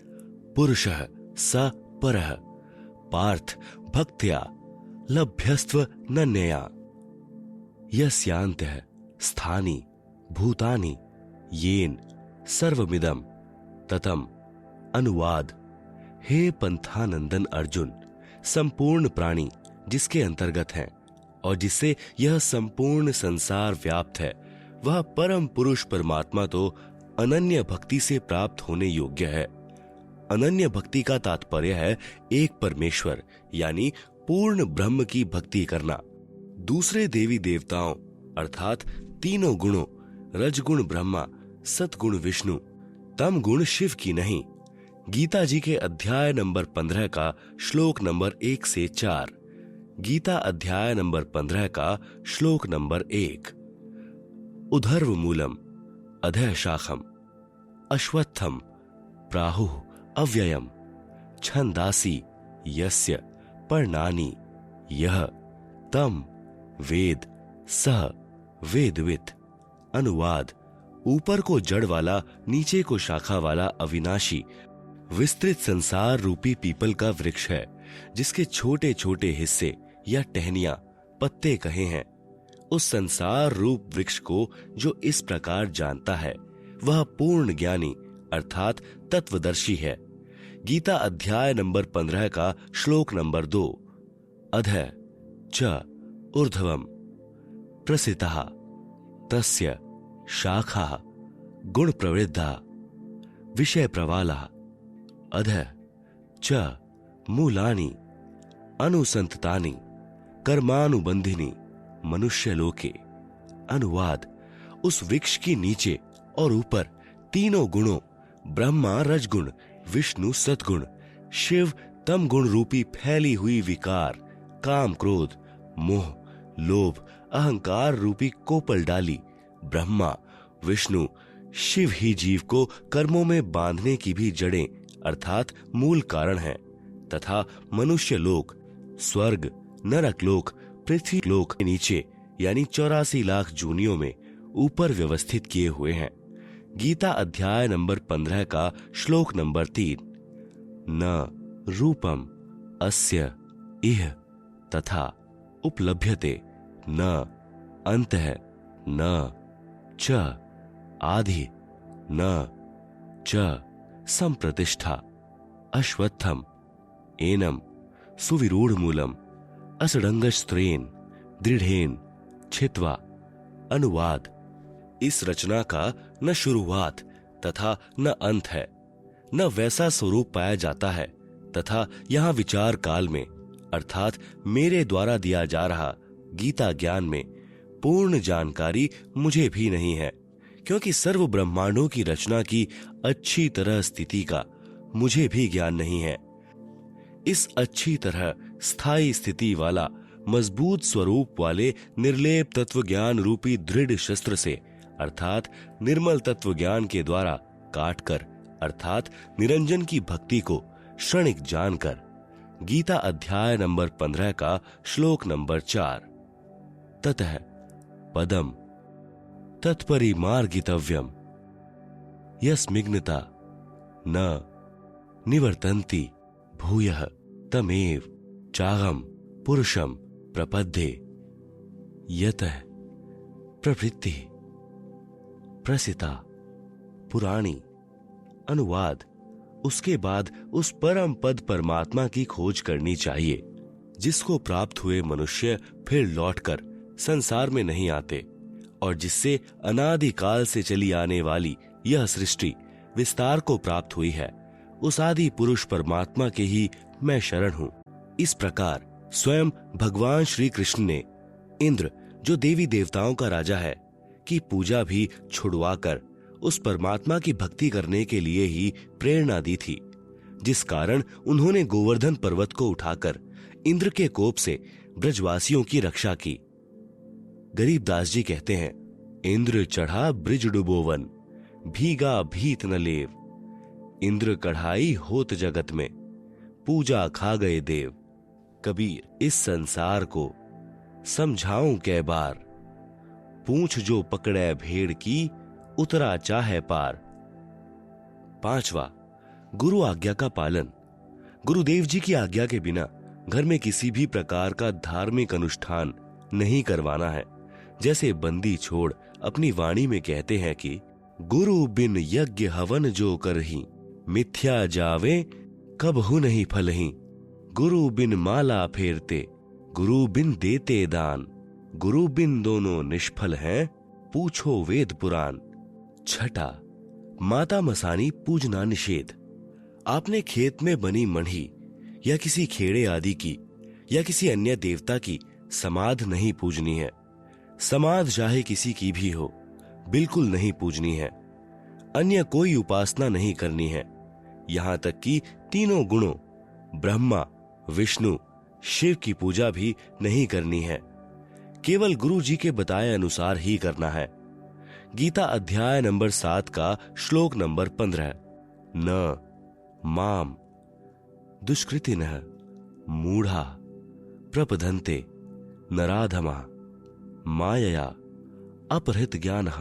पुरुषः स परः पार्थ भक्त्या लभ्यस्त्व नन्यया यस्यान्तः स्थानि भूतानि येन सर्वमिदं ततम्। अनुवाद। हे पंथानंदन अर्जुन, संपूर्ण प्राणी जिसके अंतर्गत हैं और जिससे यह संपूर्ण संसार व्याप्त है, वह परम पुरुष परमात्मा तो अनन्य भक्ति से प्राप्त होने योग्य है। अनन्य भक्ति का तात्पर्य है एक परमेश्वर यानी पूर्ण ब्रह्म की भक्ति करना। दूसरे देवी देवताओं अर्थात तीनों गुणों रजगुण ब्रह्मा, सतगुण विष्णु, तम गुण शिव की नहीं। गीता जी के अध्याय नंबर 15 का श्लोक नंबर 1 से 4। गीता अध्याय नंबर 15 का श्लोक नंबर 1। उधर्व मूलम अधः शाखम अश्वत्थम प्राहुः अव्ययम छंदासी यस्य पर्णानि यह तम वेद सह वेदवित्। अनुवाद। ऊपर को जड़ वाला, नीचे को शाखा वाला अविनाशी विस्तृत संसार रूपी पीपल का वृक्ष है, जिसके छोटे छोटे हिस्से या टहनियां पत्ते कहे हैं। उस संसार रूप वृक्ष को जो इस प्रकार जानता है, वह पूर्ण ज्ञानी अर्थात तत्वदर्शी है। गीता अध्याय नंबर 15 का श्लोक नंबर 2। अधः च ऊर्ध्वम् प्रसितः तस्य शाखाः गुण प्रवृद्धा विषय प्रवालः अधः च मूलानि अनुसंततानि कर्मानुबंधिनी मनुष्यलोके। अनुवाद। उस वृक्ष की नीचे और ऊपर तीनों गुणों ब्रह्मा रजगुण, विष्णु सतगुण, शिव तम गुण रूपी फैली हुई विकार काम क्रोध मोह लोभ अहंकार रूपी कोपल डाली ब्रह्मा विष्णु शिव ही जीव को कर्मों में बांधने की भी जड़ें अर्थात मूल कारण है, तथा मनुष्य लोक स्वर्ग नरक लोक पृथ्वी लोक के नीचे यानी 84 लाख जूनियों में ऊपर व्यवस्थित किए हुए हैं। गीता अध्याय नंबर 15 का श्लोक नंबर 3। न रूपम अस्य इह तथा उपलभ्यते न अंतः न च आदि न च संप्रतिष्ठा अश्वत्थम एनम सुविरूढ़ मूलम असडंगस्त्रेन दृढ़ेन छित्वा। अनुवाद। इस रचना का न शुरुआत तथा न अंत है, न वैसा स्वरूप पाया जाता है, तथा यहाँ विचार काल में अर्थात मेरे द्वारा दिया जा रहा गीता ज्ञान में पूर्ण जानकारी मुझे भी नहीं है, क्योंकि सर्व ब्रह्मांडों की रचना की अच्छी तरह स्थिति का मुझे भी ज्ञान नहीं है। इस अच्छी तरह स्थायी स्थिति वाला मजबूत स्वरूप वाले निर्लेप तत्व ज्ञान रूपी दृढ़ शस्त्र से अर्थात निर्मल तत्व ज्ञान के द्वारा काटकर अर्थात निरंजन की भक्ति को क्षणिक जानकर गीता अध्याय नंबर 15 का श्लोक नंबर 4। ततः पदम तत्परिमार्गितव्यम यस्मिग्नता न निवर्तन्ति भूयः तमेव चाहम पुरुषम प्रपद्ये यतः प्रवृत्ति प्रसिता पुराणी। अनुवाद। उसके बाद उस परम पद परमात्मा की खोज करनी चाहिए, जिसको प्राप्त हुए मनुष्य फिर लौटकर संसार में नहीं आते और जिससे अनादिकाल से चली आने वाली यह सृष्टि विस्तार को प्राप्त हुई है। उस आदि पुरुष परमात्मा के ही मैं शरण हूँ। इस प्रकार स्वयं भगवान श्री कृष्ण ने इंद्र, जो देवी देवताओं का राजा है, की पूजा भी छुड़वाकर उस परमात्मा की भक्ति करने के लिए ही प्रेरणा दी थी, जिस कारण उन्होंने गोवर्धन पर्वत को उठाकर इंद्र के कोप से ब्रजवासियों की रक्षा की। गरीबदास जी कहते हैं, इंद्र चढ़ा ब्रिज डुबोवन, भीगा भीत न लेव। इंद्र कढ़ाई होत जगत में, पूजा खा गए देव। कबीर, इस संसार को समझाऊं कै बार, पूंछ जो पकड़े भेड़ की, उतरा चाहे पार। 5वां, गुरु आज्ञा का पालन। गुरुदेव जी की आज्ञा के बिना घर में किसी भी प्रकार का धार्मिक अनुष्ठान नहीं करवाना है। जैसे बंदी छोड़ अपनी वाणी में कहते हैं कि गुरु बिन यज्ञ हवन जो करही, मिथ्या जावे कबहु नहीं फलही। गुरु बिन माला फेरते, गुरु बिन देते दान। गुरु बिन दोनों निष्फल हैं, पूछो वेद पुराण। 6, माता मसानी पूजना निषेध। आपने खेत में बनी मढ़ी या किसी खेड़े आदि की या किसी अन्य देवता की समाध नहीं पूजनी है। समाध चाहे किसी की भी हो, बिल्कुल नहीं पूजनी है। अन्य कोई उपासना नहीं करनी है। यहां तक कि तीनों गुणों ब्रह्मा, विष्णु, शिव की पूजा भी नहीं करनी है। केवल गुरु जी के बताए अनुसार ही करना है। गीता अध्याय नंबर 7 का श्लोक नंबर 15। न माम दुष्कृतिनः मूढ़ा प्रपदन्ते नराधमा मायया अपहृत ज्ञानः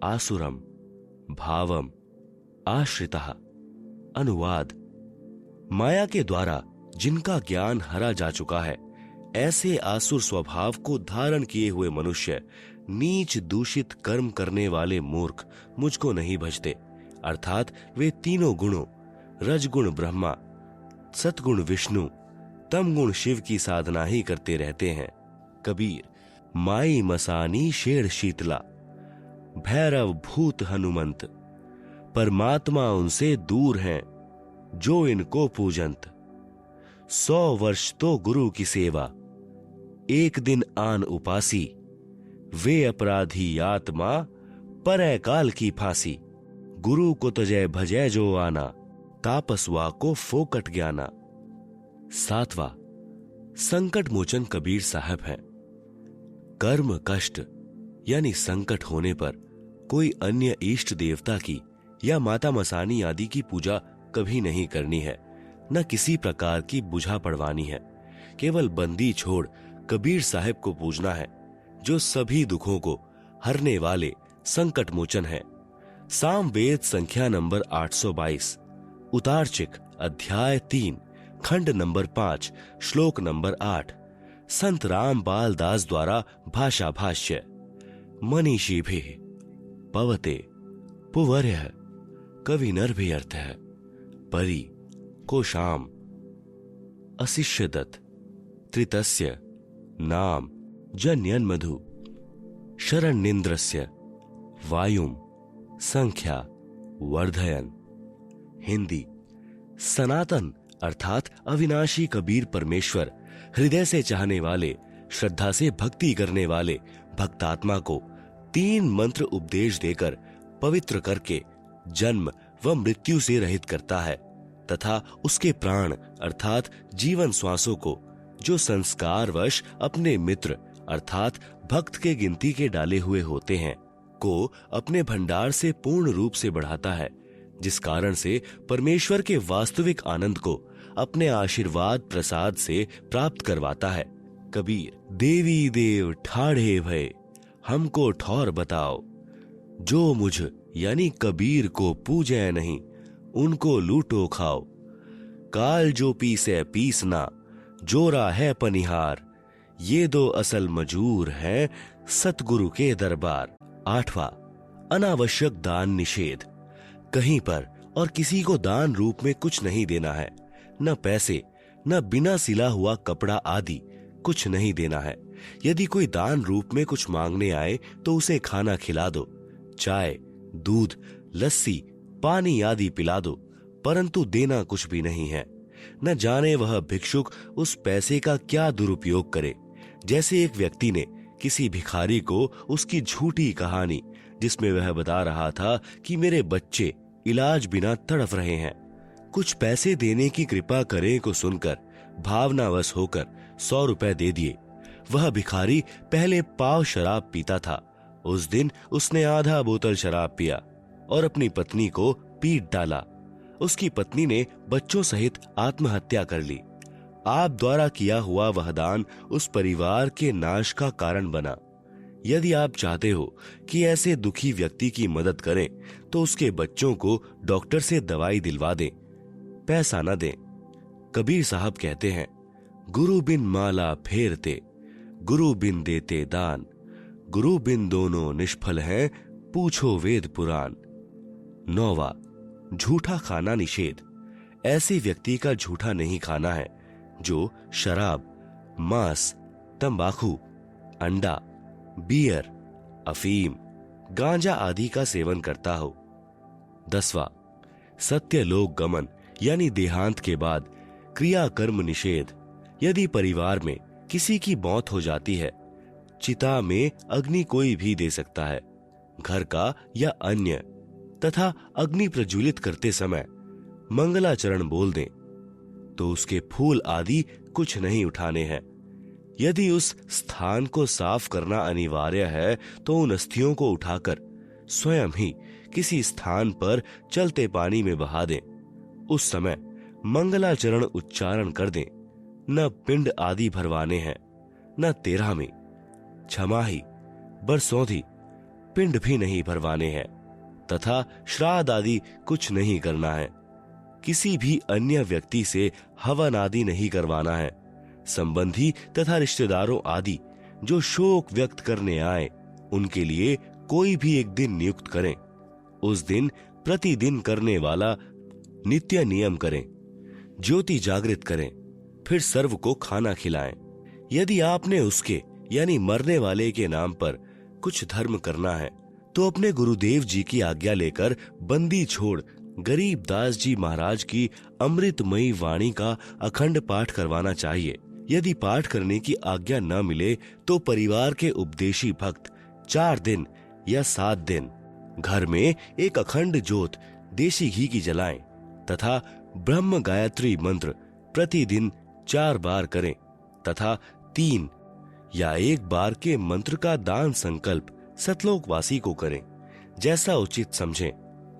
आसुरम भावम आश्रितः। अनुवाद, माया के द्वारा जिनका ज्ञान हरा जा चुका है, ऐसे आसुर स्वभाव को धारण किए हुए मनुष्य, नीच दूषित कर्म करने वाले मूर्ख मुझको नहीं भजते। अर्थात वे तीनों गुणों रजगुण ब्रह्मा, सतगुण विष्णु, तमगुण शिव की साधना ही करते रहते हैं। कबीर, माई मसानी शेर शीतला, भैरव भूत हनुमंत। परमात्मा उनसे दूर हैं जो इनको पूजंत। 100 वर्ष तो गुरु की सेवा, एक दिन आन उपासी। वे अपराधी आत्मा, परय काल की फांसी। गुरु को तजय भजय जो आना, तापसवा को फोकट ज्ञाना। 7वां, संकट मोचन कबीर साहब हैं। कर्म कष्ट यानी संकट होने पर कोई अन्य इष्ट देवता की या माता मसानी आदि की पूजा कभी नहीं करनी है, न किसी प्रकार की बुझा पड़वानी है। केवल बंदी छोड़ कबीर साहब को पूजना है, जो सभी दुखों को हरने वाले संकट मोचन है। सामवेद संख्या नंबर 822, उतारचिक अध्याय 3, खंड नंबर 5, श्लोक नंबर 8। संत रामपाल दास द्वारा भाषा भाष्य। मनीषी भी पवते पुवर्य कविनर भी अर्थ है। परी कोशाम अशिष्यदत् त्रितस्य नाम जन्यन मधु शरण्येन्द्रस्य वायुम संख्या वर्धयन। हिंदी, सनातन अर्थात अविनाशी कबीर परमेश्वर हृदय से चाहने वाले, श्रद्धा से भक्ति करने वाले भक्तात्मा को 3 मंत्र उपदेश देकर पवित्र करके जन्म व मृत्यु से रहित करता है तथा उसके प्राण अर्थात जीवन श्वासों को, जो संस्कारवश अपने मित्र अर्थात भक्त के गिनती के डाले हुए होते हैं, को अपने भंडार से पूर्ण रूप से बढ़ाता है, जिस कारण से परमेश्वर के वास्तविक आनंद को अपने आशीर्वाद प्रसाद से प्राप्त करवाता है। कबीर, देवी देव ठाढ़े भय हमको ठौर बताओ, जो मुझ यानी कबीर को पूजे नहीं, उनको लूटो खाओ। काल जो पीसे पीसना, जोरा है पनिहार, ये 2 असल मजूर हैं सतगुरु के दरबार। 8वां, अनावश्यक दान निषेध। कहीं पर और किसी को दान रूप में कुछ नहीं देना है, न पैसे, न बिना सिला हुआ कपड़ा आदि कुछ नहीं देना है। यदि कोई दान रूप में कुछ मांगने आए तो उसे खाना खिला दो, चाय, दूध, लस्सी, पानी आदि पिला दो, परंतु देना कुछ भी नहीं है। न जाने वह भिक्षुक उस पैसे का क्या दुरुपयोग करे। जैसे एक व्यक्ति ने किसी भिखारी को उसकी झूठी कहानी, जिसमें वह बता रहा था कि मेरे बच्चे इलाज बिना तड़फ रहे हैं, कुछ पैसे देने की कृपा करें को सुनकर भावनावश होकर 100 रुपए दे दिए। वह भिखारी पहले पाव शराब पीता था, उस दिन उसने आधा बोतल शराब पिया और अपनी पत्नी को पीट डाला। उसकी पत्नी ने बच्चों सहित आत्महत्या कर ली। आप द्वारा किया हुआ वह दान उस परिवार के नाश का कारण बना। यदि आप चाहते हो कि ऐसे दुखी व्यक्ति की मदद करें तो उसके बच्चों को डॉक्टर से दवाई दिलवा दें, पैसा न दें। कबीर साहब कहते हैं, गुरु बिन माला फेरते, गुरु बिन देते दान, गुरु बिन दोनों निष्फल हैं, पूछो वेद पुराण। 9वां, झूठा खाना निषेध। ऐसे व्यक्ति का झूठा नहीं खाना है जो शराब, मांस, तंबाकू, अंडा, बियर, अफीम, गांजा आदि का सेवन करता हो। 10वां, सत्यलोक गमन यानी देहांत के बाद क्रियाकर्म निषेध। यदि परिवार में किसी की मौत हो जाती है, चिता में अग्नि कोई भी दे सकता है, घर का या अन्य, तथा अग्नि प्रज्वलित करते समय मंगलाचरण बोल दें तो उसके फूल आदि कुछ नहीं उठाने हैं। यदि उस स्थान को साफ करना अनिवार्य है तो उन अस्थियों को उठाकर स्वयं ही किसी स्थान पर चलते पानी में बहा दें। उस समय मंगलाचरण उच्चारण कर दें। न पिंड आदि भरवाने हैं, न 13वीं, छमाही, बरसौधी पिंड भी नहीं भरवाने हैं तथा श्राद्ध आदि कुछ नहीं करना है। किसी भी अन्य व्यक्ति से हवन आदि नहीं करवाना है। संबंधी तथा रिश्तेदारों आदि जो शोक व्यक्त करने आए उनके लिए कोई भी एक दिन नियुक्त करें। उस दिन प्रतिदिन करने वाला नित्य नियम करें, ज्योति जागृत करें, फिर सर्व को खाना खिलाएं। यदि आपने उसके यानी मरने वाले के नाम पर कुछ धर्म करना है तो अपने गुरुदेव जी की आज्ञा लेकर बंदी छोड़ गरीब दास जी महाराज की अमृतमयी वाणी का अखंड पाठ करवाना चाहिए। यदि पाठ करने की आज्ञा न मिले तो परिवार के उपदेशी भक्त 4 दिन या 7 दिन घर में एक अखंड ज्योत देशी घी की जलाएं तथा ब्रह्म गायत्री मंत्र प्रतिदिन 4 बार करें तथा 3 या 1 बार के मंत्र का दान संकल्प सतलोकवासी को करें। जैसा उचित समझें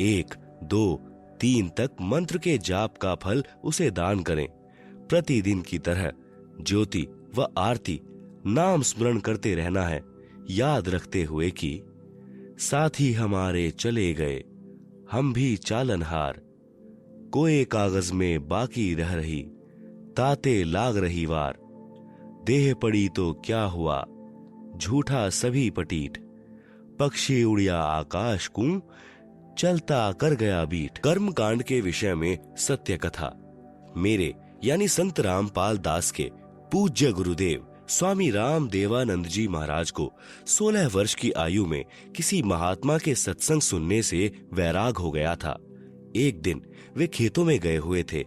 1, 2, 3 तक मंत्र के जाप का फल उसे दान करें। प्रतिदिन की तरह ज्योति व आरती नाम स्मरण करते रहना है, याद रखते हुए कि साथी हमारे चले गए, हम भी चालनहार, कोई कागज में बाकी रह रही, ताते लाग रही वार, देह पड़ी तो क्या हुआ, झूठा सभी पटीट, पक्षी उड़िया आकाश को, चलता कर गया बीट। कर्म कांड के विषय में सत्य कथा। मेरे यानी संत रामपाल दास के पूज्य गुरुदेव स्वामी राम देवानंद जी महाराज को 16 वर्ष की आयु में किसी महात्मा के सत्संग सुनने से वैराग हो गया था। एक दिन वे खेतों में गए हुए थे।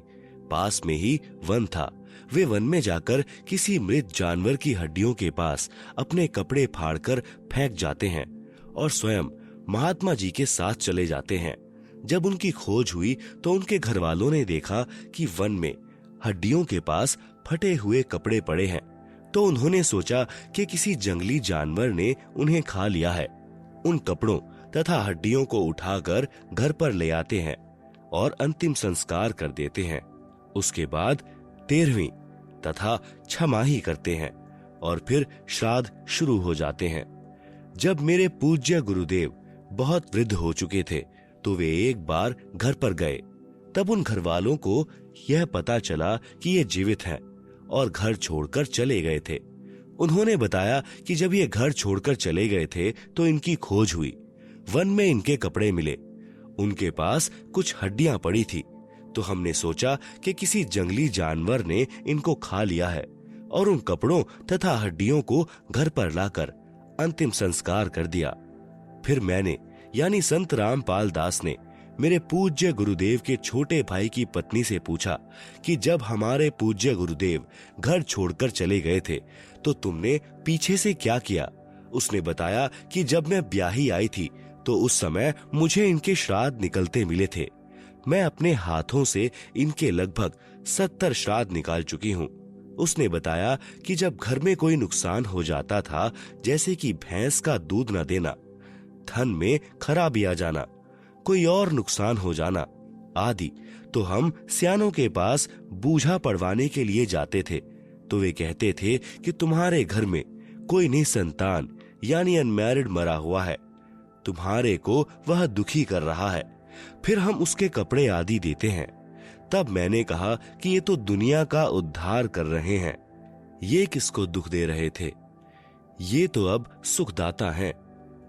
पास में ही वन था। वे वन में जाकर किसी मृत जानवर की हड्डियों के पास अपने कपड़े फाड़कर फेंक जाते हैं और स्वयं महात्मा जी के साथ चले जाते हैं। जब उनकी खोज हुई तो उनके घर वालों ने देखा कि वन में हड्डियों के पास फटे हुए कपड़े पड़े हैं, तो उन्होंने सोचा कि किसी जंगली जानवर ने उन्हें खा लिया है। उन कपड़ों तथा हड्डियों को उठाकर घर पर ले आते हैं और अंतिम संस्कार कर देते हैं। उसके बाद 13वीं तथा छमाही करते हैं और फिर श्राद्ध शुरू हो जाते हैं। जब मेरे पूज्य गुरुदेव बहुत वृद्ध हो चुके थे तो वे एक बार घर पर गए। तब उन घर वालों को यह पता चला कि ये जीवित हैं और घर छोड़कर चले गए थे। उन्होंने बताया कि जब ये घर छोड़कर चले गए थे तो इनकी खोज हुई। वन में इनके कपड़े मिले, उनके पास कुछ हड्डियां पड़ी थी, तो हमने सोचा कि किसी जंगली जानवर ने इनको खा लिया है और उन कपड़ों तथा हड्डियों को घर पर लाकर अंतिम संस्कार कर दिया। फिर मैंने यानी संत रामपाल दास ने मेरे पूज्य गुरुदेव के छोटे भाई की पत्नी से पूछा कि जब हमारे पूज्य गुरुदेव घर छोड़कर चले गए थे तो तुमने पीछे से क्या किया। उसने बताया कि जब मैं ब्याही आई थी तो उस समय मुझे इनके श्राद्ध निकलते मिले थे। मैं अपने हाथों से इनके लगभग 70 श्राद्ध निकाल चुकी हूँ। उसने बताया कि जब घर में कोई नुकसान हो जाता था, जैसे कि भैंस का दूध न देना धन में खराबी आ जाना, कोई और नुकसान हो जाना आदि, तो हम सियानों के पास बूझा पड़वाने के लिए जाते थे। तो वे कहते थे कि तुम्हारे घर में कोई निसंतान यानी अनमैरिड मरा हुआ है, तुम्हारे को वह दुखी कर रहा है, फिर हम उसके कपड़े आदि देते हैं। तब मैंने कहा कि ये तो दुनिया का उद्धार कर रहे हैं, ये किसको दुख दे रहे थे, ये तो अब सुखदाता हैं।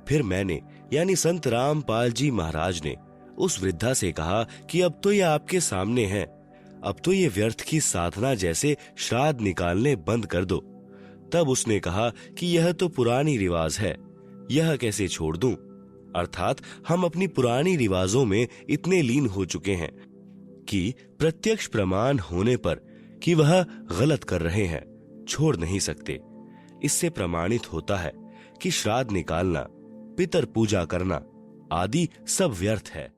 फिर मैंने यानी संत रामपाल जी महाराज ने उस वृद्धा से कहा कि अब तो ये आपके सामने है, अब तो ये व्यर्थ की साधना जैसे श्राद्ध निकालने बंद कर दो। तब उसने कहा कि यह तो पुरानी रिवाज है, यह कैसे छोड़ दूं? अर्थात हम अपनी पुरानी रिवाजों में इतने लीन हो चुके हैं कि प्रत्यक्ष प्रमाण होने पर कि वह गलत कर रहे हैं छोड़ नहीं सकते। इससे प्रमाणित होता है कि श्राद्ध निकालना, पितर पूजा करना आदि सब व्यर्थ है।